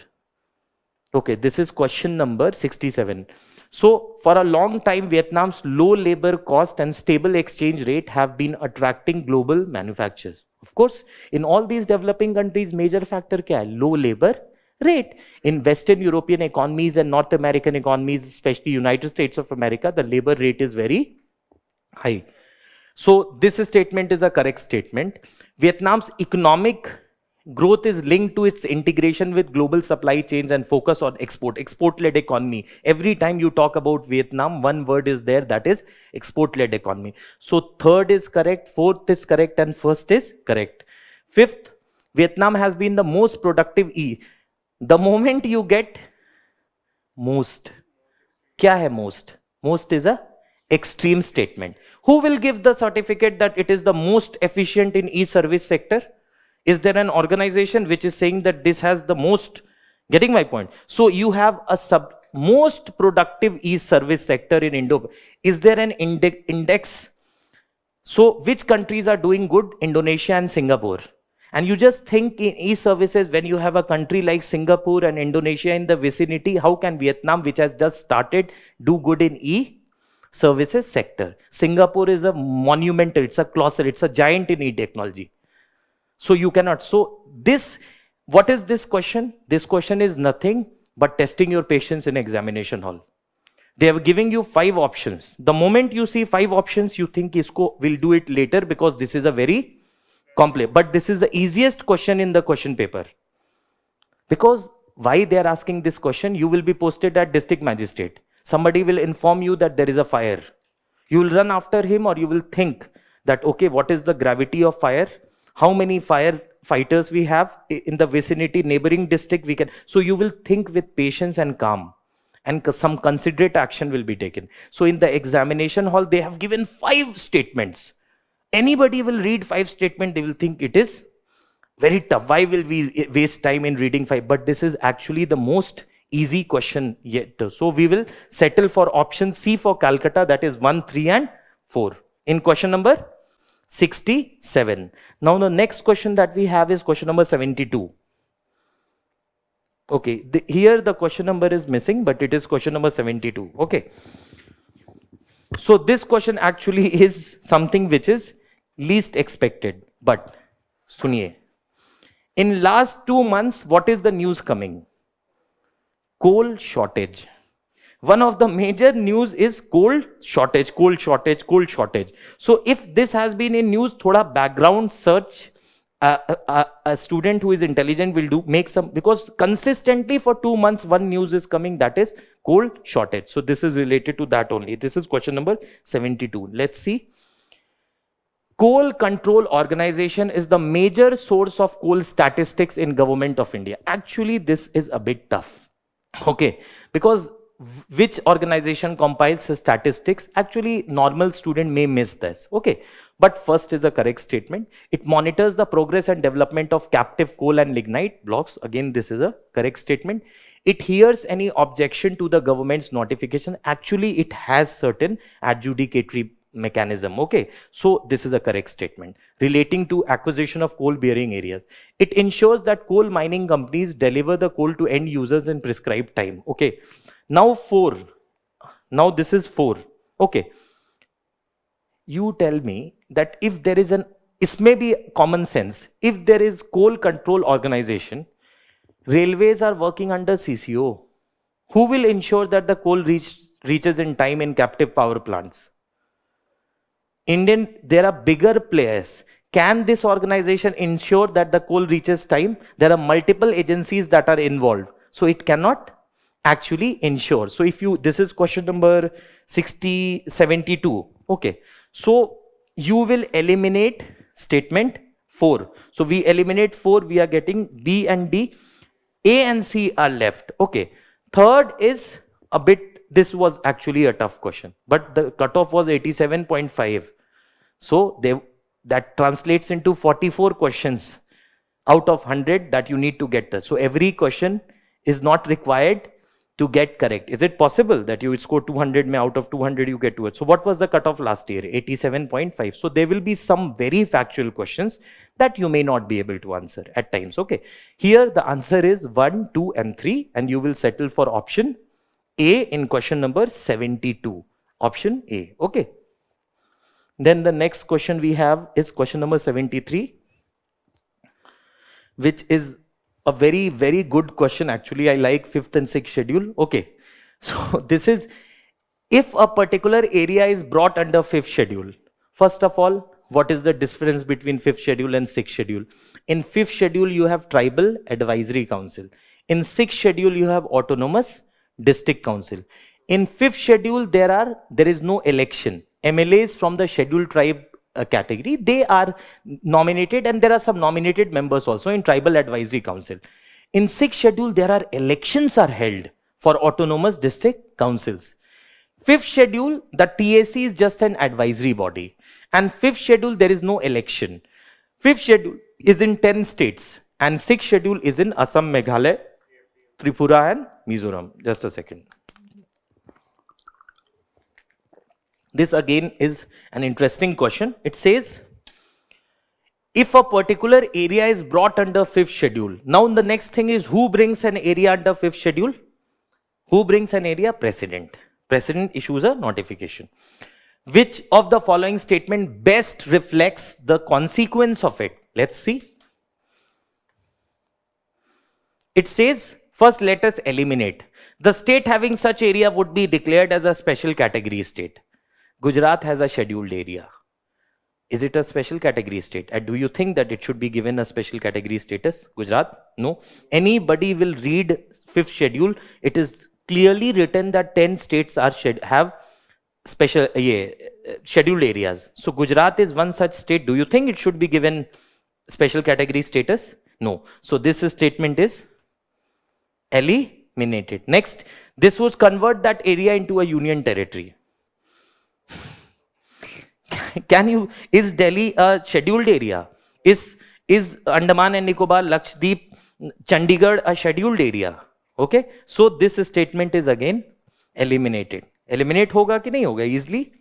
Okay, this is question number 67. So for a long time, Vietnam's low labor cost and stable exchange rate have been attracting global manufacturers. Of course, in all these developing countries, major factor kya hai? Low labor rate. In Western European economies and North American economies, especially United States of America, the labor rate is very high. So this statement is a correct statement. Vietnam's economic growth is linked to its integration with global supply chains and focus on export-led economy. Every time you talk about Vietnam, one word is there, that is export-led economy. So third is correct, fourth is correct, and first is correct. Fifth, Vietnam has been the most productive The moment you get most, क्या है most? Most is a extreme statement. Who will give the certificate that it is the most efficient in e-service sector? Is there an organization which is saying that this has the most? Getting my point? So you have a most productive e-service sector in Indo. Is there an index? So which countries are doing good? Indonesia and Singapore. And you just think in e-services, when you have a country like Singapore and Indonesia in the vicinity, how can Vietnam, which has just started, do good in e-services sector? Singapore is a monumental, it's a colossal, it's a giant in e-technology. So you cannot. So this, what is this question? This question is nothing but testing your patience in examination hall. They are giving you 5 options. The moment you see 5 options, you think isko will do it later because this is a very complex. But this is the easiest question in the question paper. Because why they are asking this question? You will be posted at district magistrate. Somebody will inform you that there is a fire. You will run after him, or you will think that, okay, what is the gravity of fire? How many firefighters we have in the vicinity, neighboring district we can. So you will think with patience and calm, and some considerate action will be taken. So in the examination hall, they have given 5 statements. Anybody will read 5 statements, they will think it is very tough. Why will we waste time in reading 5? But this is actually the most easy question yet. So we will settle for option C for Calcutta, that is 1, 3 and 4 in question number 67. Now the next question that we have is question number 72. Okay, here the question number is missing, but it is question number 72. Okay. So this question actually is something which is least expected. But suniye, in last 2 months, what is the news coming? Coal shortage. One of the major news is coal shortage, coal shortage, coal shortage. So if this has been in news, thoda background search, a student who is intelligent will make some, because consistently for 2 months one news is coming, that is coal shortage. So this is related to that only. This is question number 72. Let's see. Coal Control Organization is the major source of coal statistics in Government of India. Actually, this is a bit tough. Okay, because which organization compiles the statistics? Actually, normal student may miss this. Okay, but first is a correct statement. It monitors the progress and development of captive coal and lignite blocks. Again, this is a correct statement. It hears any objection to the government's notification. Actually, it has certain adjudicatory mechanism. Okay, so this is a correct statement. Relating to acquisition of coal bearing areas, it ensures that coal mining companies deliver the coal to end users in prescribed time. Okay, now 4. Now this is 4. Okay, you tell me that if there is this may be common sense, if there is coal control organization, railways are working under CCO, who will ensure that the coal reaches in time in captive power plants? There are bigger players. Can this organization ensure that the coal reaches time? There are multiple agencies that are involved, so it cannot actually ensure. So if you, this is question number 72. Okay, so you will eliminate statement 4. So we eliminate 4, we are getting B and D. A and C are left. Okay, third is a bit, this was actually a tough question, but the cutoff was 87.5. So that translates into 44 questions out of 100 that you need to get this. So every question is not required to get correct. Is it possible that you would score 200, out of 200 you get to it? So what was the cutoff last year? 87.5. So there will be some very factual questions that you may not be able to answer at times. Okay, here the answer is 1, 2 and 3, and you will settle for option A in question number 72. Option A. Okay. Then the next question we have is question number 73, which is a very, very good question. Actually, I like 5th and 6th schedule. Okay, so this is, if a particular area is brought under 5th schedule, first of all, what is the difference between 5th schedule and 6th schedule? In 5th schedule, you have Tribal Advisory Council. In 6th schedule, you have Autonomous District Council. In 5th schedule, there is no election. MLAs from the scheduled tribe category, they are nominated, and there are some nominated members also in Tribal Advisory Council. In 6th schedule, there are elections are held for autonomous district councils. 5th schedule, the TAC is just an advisory body. And 5th schedule, there is no election. 5th schedule is in 10 states. And 6th schedule is in Assam, Meghalaya, Tripura and Mizoram. Just a second. This again is an interesting question. It says, if a particular area is brought under 5th schedule, now the next thing is, who brings an area under 5th schedule? Who brings an area? President. President issues a notification. Which of the following statement best reflects the consequence of it? Let's see. It says, first let us eliminate. The state having such area would be declared as a special category state. Gujarat has a scheduled area. Is it a special category state? And do you think that it should be given a special category status? Gujarat? No. Anybody will read 5th schedule. It is clearly written that 10 states are have special scheduled areas. So Gujarat is one such state. Do you think it should be given special category status? No. So this statement is eliminated. Next, this would convert that area into a union territory. Is Delhi a scheduled area? Is Andaman and Nicobar, Lakshadweep, Chandigarh a scheduled area? Okay, so this statement is again eliminated. Eliminate hoga ki nahi hoga easily?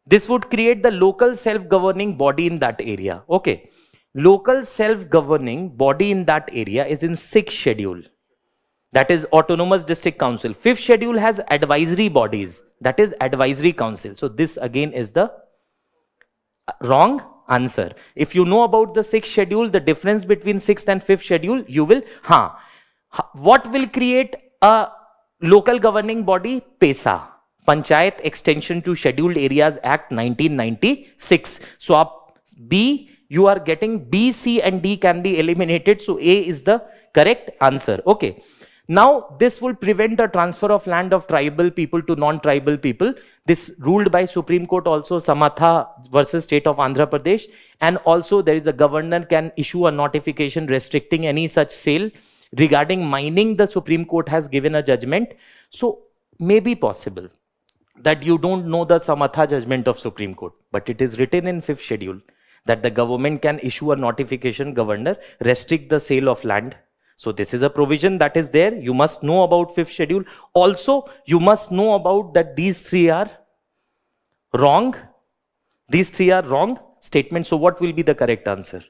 This would create the local self-governing body in that area. Okay, local self-governing body in that area is in 6th schedule. That is Autonomous District Council. 5th schedule has advisory bodies. That is Advisory Council. So this again is the wrong answer. If you know about the 6th schedule, the difference between 6th and 5th schedule, you will, what will create a local governing body? PESA, Panchayat Extension to Scheduled Areas Act 1996. So B, you are getting B, C and D can be eliminated. So A is the correct answer. Okay. Now, this will prevent the transfer of land of tribal people to non-tribal people. This ruled by Supreme Court also, Samatha versus State of Andhra Pradesh. And also there is a governor can issue a notification restricting any such sale. Regarding mining, the Supreme Court has given a judgment. So, may be possible that you don't know the Samatha judgment of Supreme Court. But it is written in 5th schedule that the government can issue a notification, governor, restrict the sale of land. So this is a provision that is there. You must know about 5th schedule. Also, you must know about that these three are wrong. These three are wrong statements. So what will be the correct answer?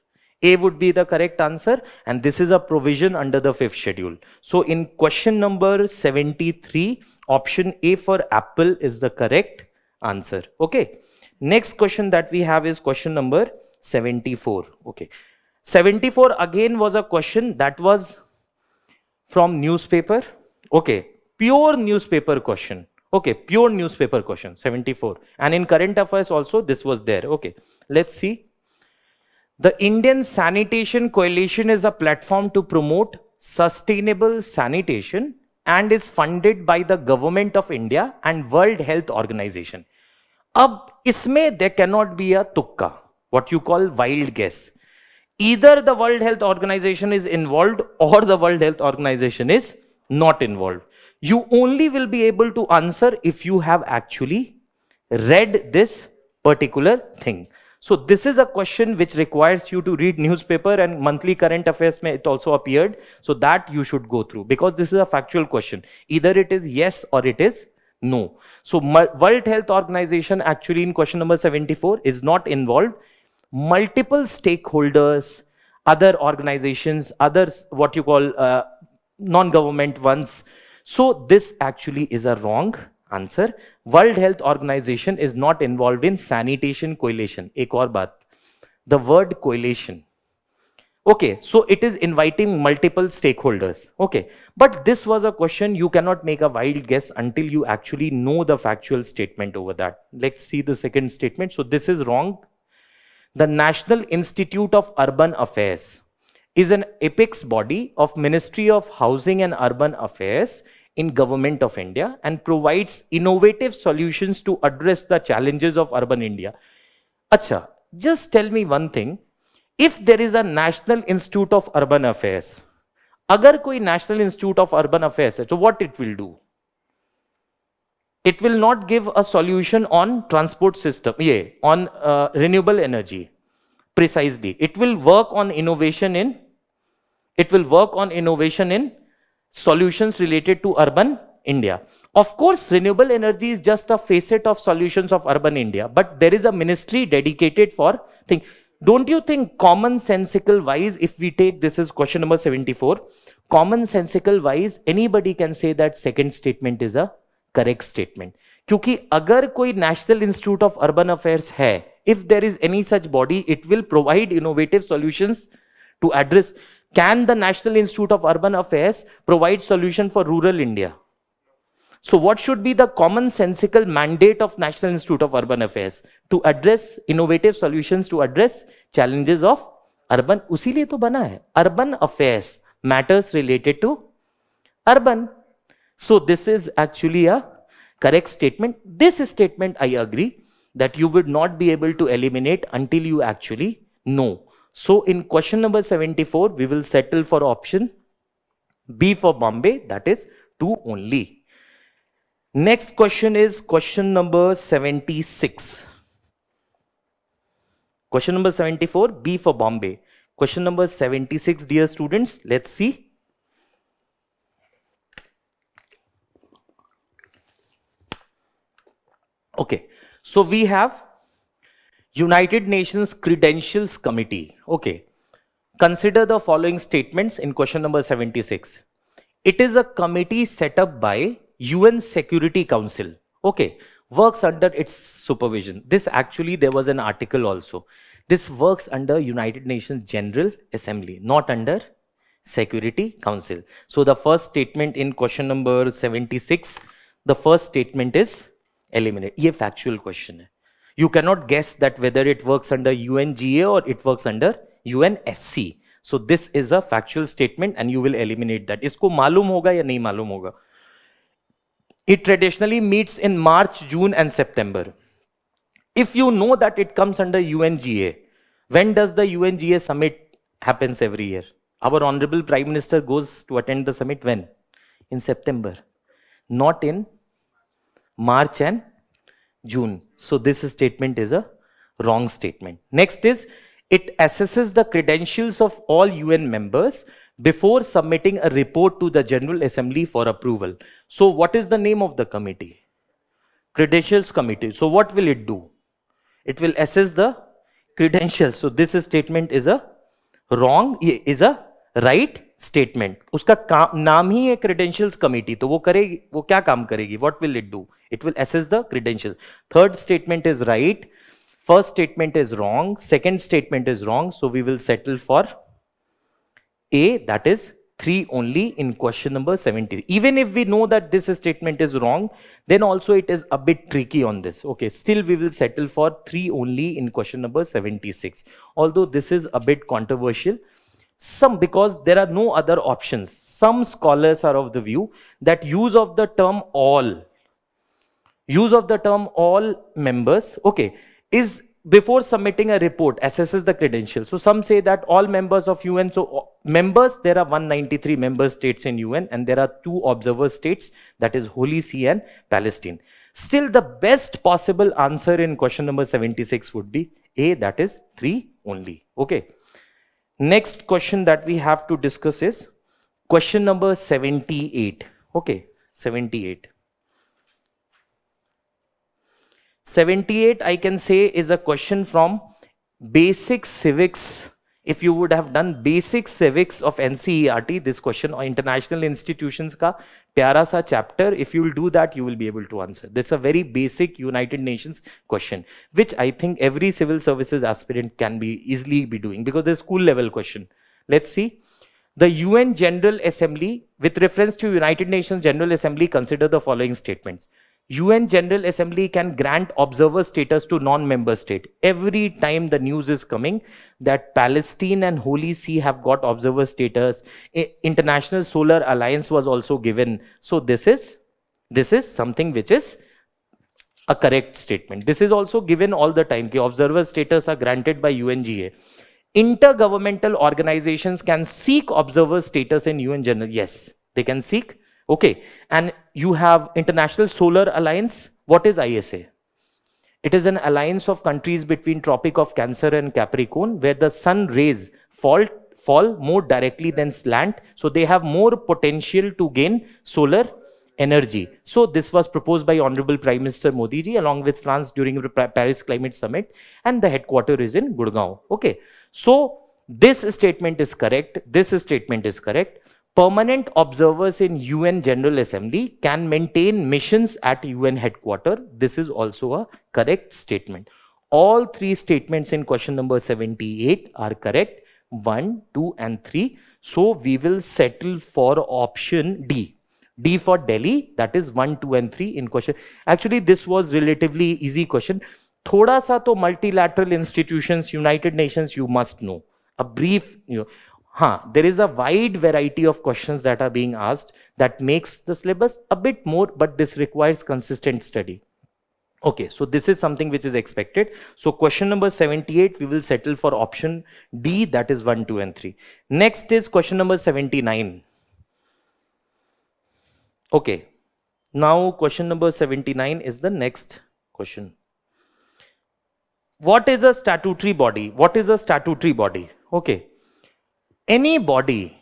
A would be the correct answer. And this is a provision under the 5th schedule. So in question number 73, option A for apple is the correct answer. Okay. Next question that we have is question number 74. Okay. 74 again was a question that was from newspaper. Okay, pure newspaper question. Okay, pure newspaper question, 74. And in current affairs also this was there. Okay, let's see. The Indian Sanitation Coalition is a platform to promote sustainable sanitation and is funded by the Government of India and World Health Organization. Ab isme there cannot be a tukka, what you call wild guess. Either the World Health Organization is involved or the World Health Organization is not involved. You only will be able to answer if you have actually read this particular thing. So this is a question which requires you to read newspaper, and monthly current affairs mein it also appeared. So that you should go through, because this is a factual question. Either it is yes or it is no. So World Health Organization actually in question number 74 is not involved. Multiple stakeholders, other organizations, others what you call non-government ones. So this actually is a wrong answer. World Health Organization is not involved in sanitation coalition. Ek aur baat. The word coalition. Okay, so it is inviting multiple stakeholders. Okay, but this was a question you cannot make a wild guess until you actually know the factual statement over that. Let's see the second statement. So this is wrong. The National Institute of Urban Affairs is an apex body of Ministry of Housing and Urban Affairs in Government of India and provides innovative solutions to address the challenges of urban India. Acha, just tell me one thing. If there is a National Institute of Urban Affairs, अगर कोई national institute of urban affairs है, तो what it will do? It will not give a solution on transport system, on renewable energy precisely. It will work on innovation in solutions related to urban India. Of course, renewable energy is just a facet of solutions of urban India, but there is a ministry dedicated for thing. Don't you think commonsensical wise, if we take this is question number 74, commonsensical wise, anybody can say that second statement is a correct statement? क्योंकि अगर कोई national institute of urban affairs है, if there is any such body, it will provide innovative solutions to address. Can the national institute of urban affairs provide solution for rural India? So what should be the commonsensical mandate of National Institute of Urban Affairs? To address innovative solutions to address challenges of urban. उसीलिए तो बना है urban affairs, matters related to urban. So this is actually a correct statement. This statement I agree that you would not be able to eliminate until you actually know. So in question number 74, we will settle for option B for Bombay, that is 2 only. Next question is question number 76. Question number 74, B for Bombay. Question number 76, dear students, let's see. Okay, so we have United Nations Credentials Committee. Okay, consider the following statements in question number 76. It is a committee set up by UN Security Council. Okay, works under its supervision. This actually, there was an article also. This works under United Nations General Assembly, not under Security Council. So the first statement in question number 76, the first statement is eliminate. ये factual question है. You cannot guess that whether it works under UNGA or it works under UNSC. So this is a factual statement and you will eliminate that. इसको मालूम होगा या नहीं मालूम होगा? It traditionally meets in March, June and September. If you know that it comes under UNGA, when does the UNGA summit happens every year? Our Honorable Prime Minister goes to attend the summit when? In September, not in March and June. So this statement is a wrong statement. Next is, it assesses the credentials of all UN members before submitting a report to the General Assembly for approval. So what is the name of the committee? Credentials Committee. So what will it do? It will assess the credentials. So this statement is a wrong, is a right statement. उसका नाम ही है Credentials Committee. तो वो करेगी, वो क्या काम करेगी? What will it do? It will assess the credentials. Third statement is right. First statement is wrong. Second statement is wrong. So we will settle for A, that is 3 only in question number 70. Even if we know that this statement is wrong, then also it is a bit tricky on this. Okay, still we will settle for 3 only in question number 76. Although this is a bit controversial, because there are no other options. Some scholars are of the view that use of the term all members, okay, is before submitting a report, assesses the credentials. So some say that all members of UN, so members, there are 193 member states in UN and there are 2 observer states, that is Holy See and Palestine. Still the best possible answer in question number 76 would be A, that is 3 only. Okay. Next question that we have to discuss is question number 78. Okay, 78. 78, I can say, is a question from basic civics. If you would have done basic civics of NCERT, this question, or international institutions ka pyara sa chapter, if you will do that, you will be able to answer. This is a very basic United Nations question, which I think every civil services aspirant can be easily be doing, because there's school level question. Let's see. The UN General Assembly, with reference to United Nations General Assembly, consider the following statements. UN General Assembly can grant observer status to non-member state. Every time the news is coming that Palestine and Holy See have got observer status, International Solar Alliance was also given. So this is something which is a correct statement. This is also given all the time. Ki observer status are granted by UNGA. Intergovernmental organizations can seek observer status in UN General. Yes, they can seek. Okay. And you have International Solar Alliance. What is ISA? It is an alliance of countries between Tropic of Cancer and Capricorn, where the sun rays fall more directly than slant. So they have more potential to gain solar energy. So this was proposed by Honorable Prime Minister Modi ji along with France during the Paris Climate Summit, and the headquarters is in Gurgaon. Okay. So this statement is correct. This statement is correct. Permanent observers in UN General Assembly can maintain missions at UN headquarters. This is also a correct statement. All three statements in question number 78 are correct. 1, 2 and 3. So we will settle for option D. D for Delhi, that is 1, 2 and 3 in question. Actually, this was relatively easy question. Thoda sa to multilateral institutions, United Nations, you must know. A brief, there is a wide variety of questions that are being asked that makes the syllabus a bit more, but this requires consistent study. Okay, so this is something which is expected. So question number 78, we will settle for option D, that is 1, 2 and 3. Next is question number 79. Okay, now question number 79 is the next question. What is a statutory body? What is a statutory body? Okay. Any body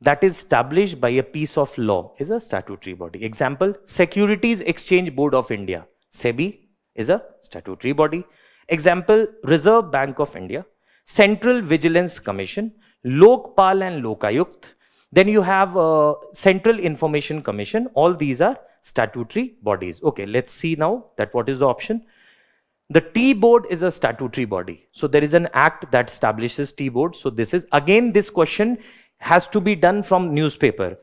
that is established by a piece of law is a statutory body. Example, Securities Exchange Board of India, SEBI, is a statutory body. Example, Reserve Bank of India, Central Vigilance Commission, Lokpal and Lokayukt. Then you have Central Information Commission. All these are statutory bodies. Okay, let's see now that what is the option. The Tea Board is a statutory body. So there is an act that establishes Tea Board. So this is, again, this question has to be done from newspaper,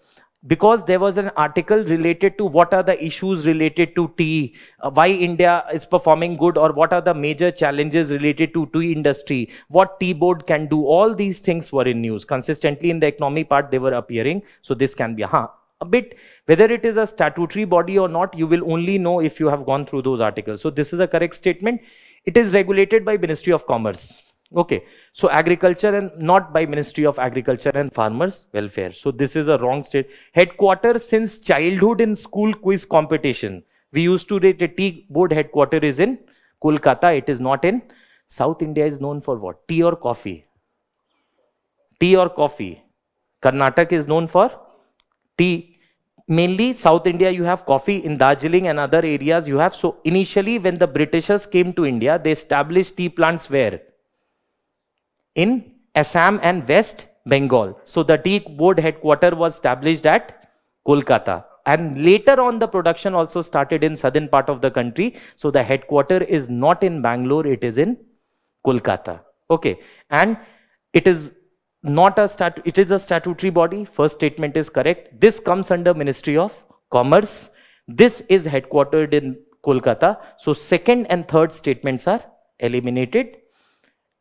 because there was an article related to what are the issues related to tea, why India is performing good, or what are the major challenges related to tea industry, what Tea Board can do. All these things were in news. Consistently in the economy part, they were appearing. So this can be a bit, whether it is a statutory body or not, you will only know if you have gone through those articles. So this is a correct statement. It is regulated by Ministry of Commerce. Okay, so agriculture, and not by Ministry of Agriculture and Farmers Welfare. So this is a wrong state. Headquarters since childhood in school quiz competition. We used to rate the Tea Board headquarters is in Kolkata. It is not in South India. Is known for what? Tea or coffee? Tea or coffee? Karnataka is known for tea. Mainly South India, you have coffee. In Darjeeling and other areas you have. So initially when the Britishers came to India, they established tea plants where? In Assam and West Bengal. So the Tea Board headquarters was established at Kolkata. And later on the production also started in southern part of the country. So the headquarters is not in Bangalore, it is in Kolkata. Okay. And it is not a it is a statutory body. First statement is correct. This comes under Ministry of Commerce. This is headquartered in Kolkata. So second and third statements are eliminated.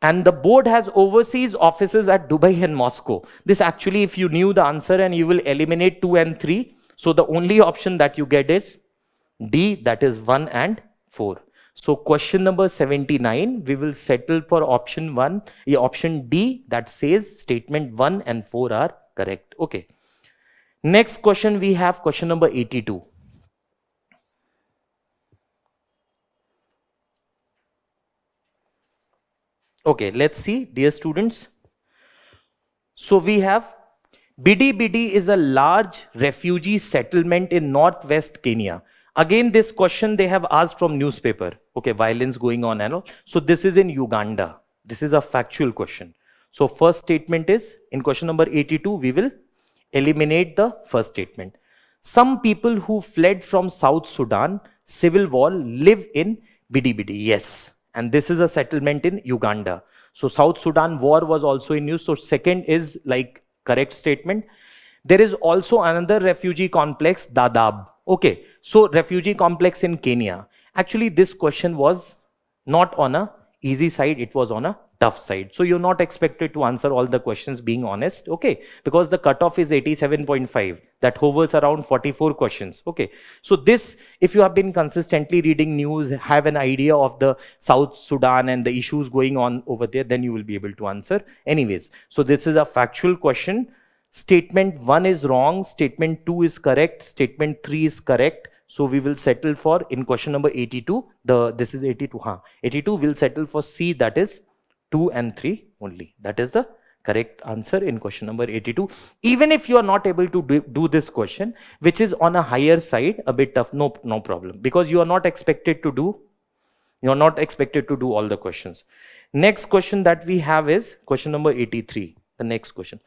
And the board has overseas offices at Dubai and Moscow. This actually, if you knew the answer, and you will eliminate 2 and 3. So the only option that you get is D, that is 1 and 4. So question number 79, we will settle for option 1, option D, that says statement 1 and 4 are correct. Okay. Next question, we have question number 82. Okay, let's see, dear students. So we have Bidi Bidi is a large refugee settlement in northwest Kenya. Again, this question they have asked from newspaper. Okay, violence going on and all. So this is in Uganda. This is a factual question. So first statement is, in question number 82, we will eliminate the first statement. Some people who fled from South Sudan civil war live in Bidi Bidi. Yes. And this is a settlement in Uganda. So South Sudan war was also in news. So second is like correct statement. There is also another refugee complex, Dadaab. Okay, so refugee complex in Kenya. Actually, this question was not on a easy side. It was on a tough side. So you're not expected to answer all the questions, being honest, okay? Because the cutoff is 87.5. That hovers around 44 questions, okay? So this, if you have been consistently reading news, have an idea of the South Sudan and the issues going on over there, then you will be able to answer. Anyways, so this is a factual question. Statement 1 is wrong, statement 2 is correct, statement 3 is correct. So we will settle for, in question number 82, this is 82, 82, we'll settle for C, that is 2 and 3 only. That is the correct answer in question number 82. Even if you are not able to do this question, which is on a higher side, a bit tough, no problem, because you are not expected to do, all the questions. Next question that we have is question number 83, the next question.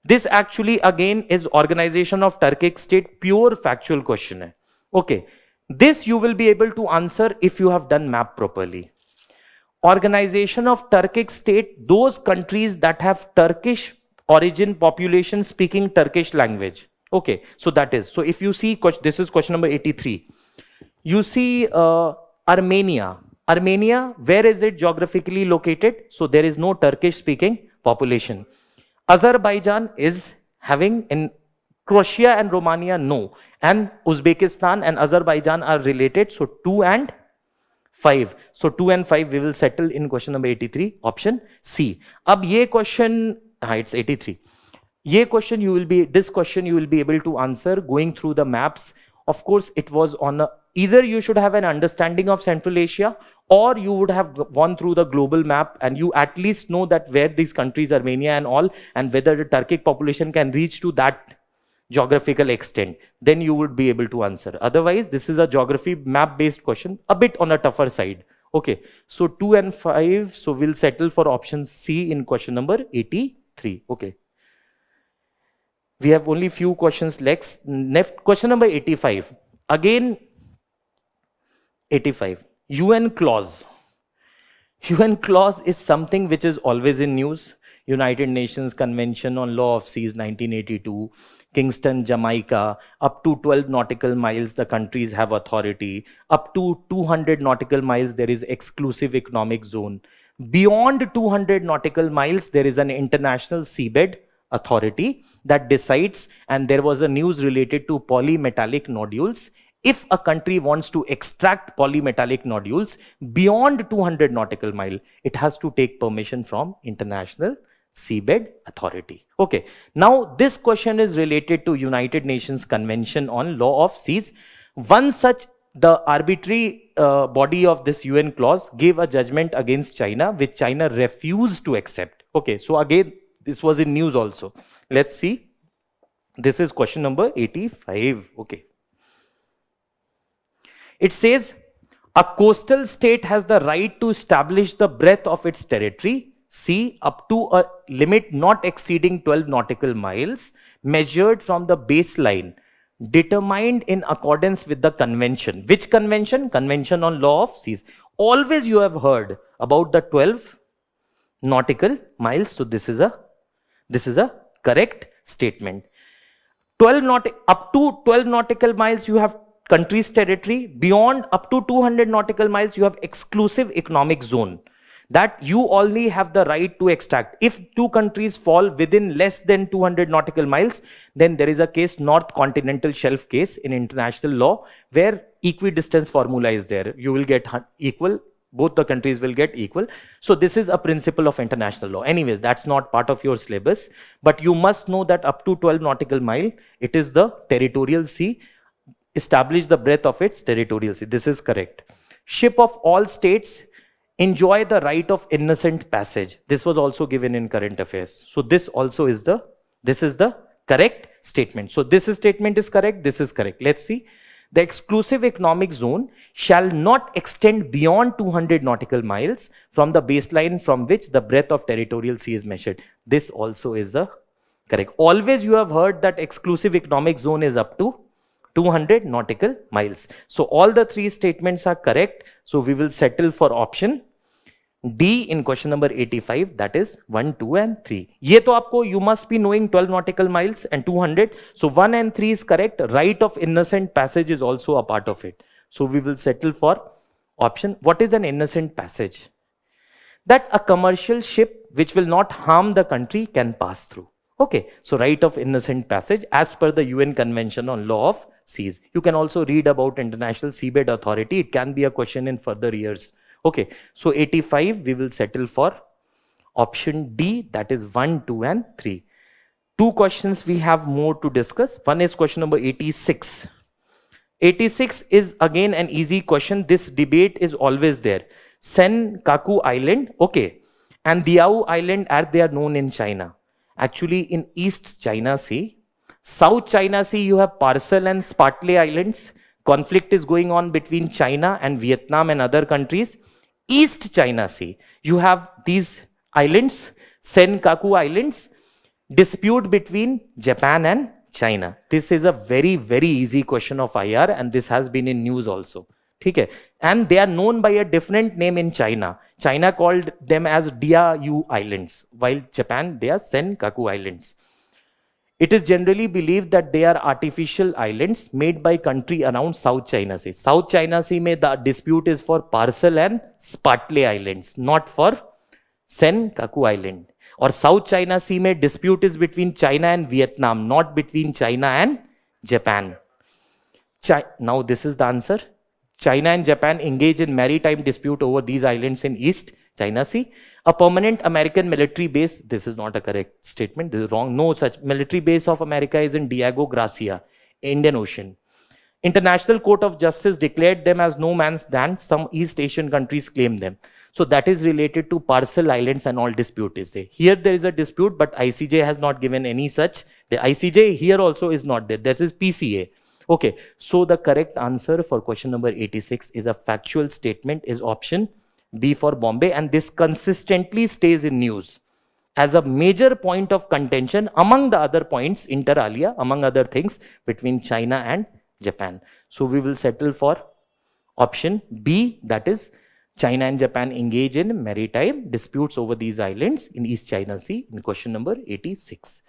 This actually again is Organization of Turkic State, pure factual question hai. Okay, this you will be able to answer if you have done map properly. Organization of Turkic State, those countries that have Turkish origin population speaking Turkish language. Okay, so that is, so if you see, this is question number 83. You see Armenia. Armenia, where is it geographically located? So there is no Turkish speaking population. Azerbaijan is having, in Croatia and Romania, no. And Uzbekistan and Azerbaijan are related. So 2 and 5. So 2 and 5 we will settle in question number 83, option C. Ab ye question, it's 83. Ye question you will be, this question you will be able to answer going through the maps. Of course, it was on either you should have an understanding of Central Asia, or you would have gone through the global map and you at least know that where these countries, Armenia and all, and whether the Turkic population can reach to that geographical extent, then you would be able to answer. Otherwise, this is a geography map based question, a bit on a tougher side. Okay, so 2 and 5, so we'll settle for option C in question number 83. Okay. We have only few questions left. Question number 85. Again, 85. UN clause. UN clause is something which is always in news. United Nations Convention on Law of Seas 1982, Kingston, Jamaica, up to 12 nautical miles the countries have authority. Up to 200 nautical miles there is exclusive economic zone. Beyond 200 nautical miles there is an international seabed authority that decides, and there was a news related to polymetallic nodules. If a country wants to extract polymetallic nodules beyond 200 nautical mile, it has to take permission from International Seabed Authority. Okay, now this question is related to United Nations Convention on Law of Seas. One such, the arbitrary body of this UN clause gave a judgment against China, which China refused to accept. Okay, so again, this was in news also. Let's see. This is question number 85. Okay. It says, a coastal state has the right to establish the breadth of its territory, C, up to a limit not exceeding 12 nautical miles, measured from the baseline, determined in accordance with the convention. Which convention? Convention on Law of Seas. Always you have heard about the 12 nautical miles. So this is a correct statement. Up to 12 nautical miles you have country's territory. Beyond up to 200 nautical miles you have exclusive economic zone, that you only have the right to extract. If two countries fall within less than 200 nautical miles, then there is a case, North Continental Shelf case in international law, where equidistance formula is there. You will get equal, both the countries will get equal. So this is a principle of international law. Anyways, that's not part of your syllabus, but you must know that up to 12 nautical mile, it is the territorial sea. Establish the breadth of its territorial sea. This is correct. Ship of all states enjoy the right of innocent passage. This was also given in current affairs. So this also is the correct statement. So this statement is correct. This is correct. Let's see. The exclusive economic zone shall not extend beyond 200 nautical miles from the baseline from which the breadth of territorial sea is measured. This also is the correct. Always you have heard that exclusive economic zone is up to 200 nautical miles. So all the three statements are correct. So we will settle for option D in question number 85, that is 1, 2 and 3. Ye to aapko, you must be knowing 12 nautical miles and 200. So 1 and 3 is correct. Right of innocent passage is also a part of it. So we will settle for option. What is an innocent passage? that a commercial ship which will not harm the country can pass through. Okay, so right of innocent passage as per the UN Convention on Law of Seas. You can also read about International Seabed Authority. It can be a question in further years. Okay, so 85 we will settle for option D, that is 1, 2 and 3. Two questions we have more to discuss. One is question number 86. 86 is again an easy question. This debate is always there. Senkaku Island, okay, and Diao Island as they are known in China. Actually, in East China Sea, South China Sea, you have Parcel and Spratly Islands. Conflict is going on between China and Vietnam and other countries. East China Sea, you have these islands, Senkaku Islands, dispute between Japan and China. This is a very, very easy question of IR, and this has been in news also. Okay? And they are known by a different name in China. China called them as Diaoyu Islands, while Japan, they are Senkaku Islands. It is generally believed that they are artificial islands made by country around South China Sea. South China Sea mein the dispute is for Parcel and Spratly Islands, not for Senkaku Island. Or South China Sea mein dispute is between China and Vietnam, not between China and Japan. Now this is the answer. China and Japan engage in maritime dispute over these islands in East China Sea. A permanent American military base, this is not a correct statement, this is wrong. No such military base of America is in Diego Garcia, Indian Ocean. International Court of Justice declared them as no man's land. Some East Asian countries claim them. So that is related to Parcel Islands and all dispute is there. Here there is a dispute, but ICJ has not given any such. The ICJ here also is not there. This is PCA. Okay, so the correct answer for question number 86 is a factual statement, is option B for Bombay, and this consistently stays in news as a major point of contention among the other points, inter alia, among other things, between China and Japan. So we will settle for option B, that is China and Japan engage in maritime disputes over these islands in East China Sea in question number 86.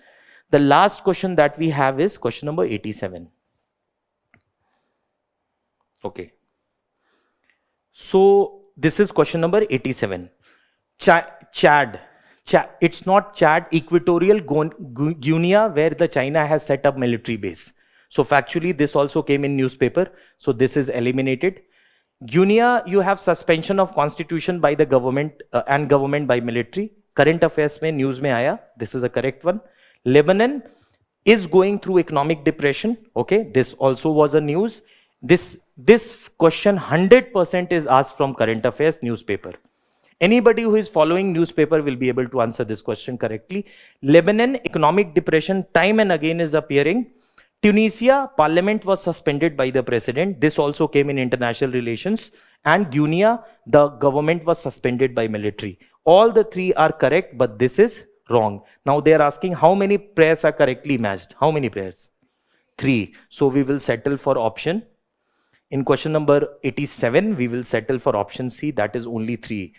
The last question that we have is question number 87. Okay. So this is question number 87. Chad. It's not Chad, Equatorial Guinea, where the China has set up military base. So factually, this also came in newspaper. So this is eliminated. Guinea, you have suspension of constitution by the government and government by military. Current affairs mein, news mein aaya. This is a correct one. Lebanon is going through economic depression. Okay, this also was a news. This question 100% is asked from current affairs newspaper. Anybody who is following newspaper will be able to answer this question correctly. Lebanon, economic depression, time and again is appearing. Tunisia, parliament was suspended by the president. This also came in international relations. And Guinea, the government was suspended by military. All the three are correct, but this is wrong. Now they are asking how many prayers are correctly matched. How many prayers? 3. So we will settle for option. In question number 87, we will settle for option C, that is only 3.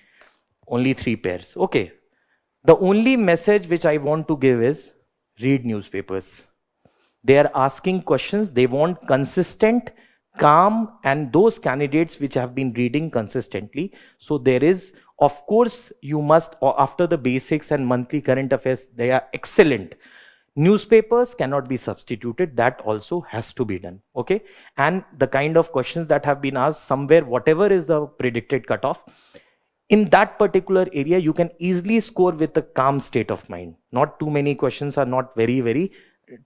Only 3 pairs. Okay. The only message which I want to give is read newspapers. They are asking questions. They want consistent, calm, and those candidates which have been reading consistently. So there is, of course, you must, after the basics and monthly current affairs, they are excellent. Newspapers cannot be substituted. That also has to be done. Okay. And the kind of questions that have been asked somewhere, whatever is the predicted cutoff, in that particular area, you can easily score with a calm state of mind. Not too many questions are not very, very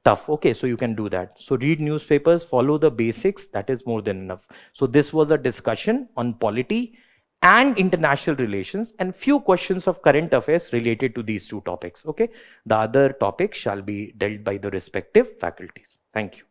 tough. Okay, so you can do that. So read newspapers, follow the basics. That is more than enough. So this was a discussion on polity and international relations and few questions of current affairs related to these two topics. Okay, the other topics shall be dealt by the respective faculties. Thank you.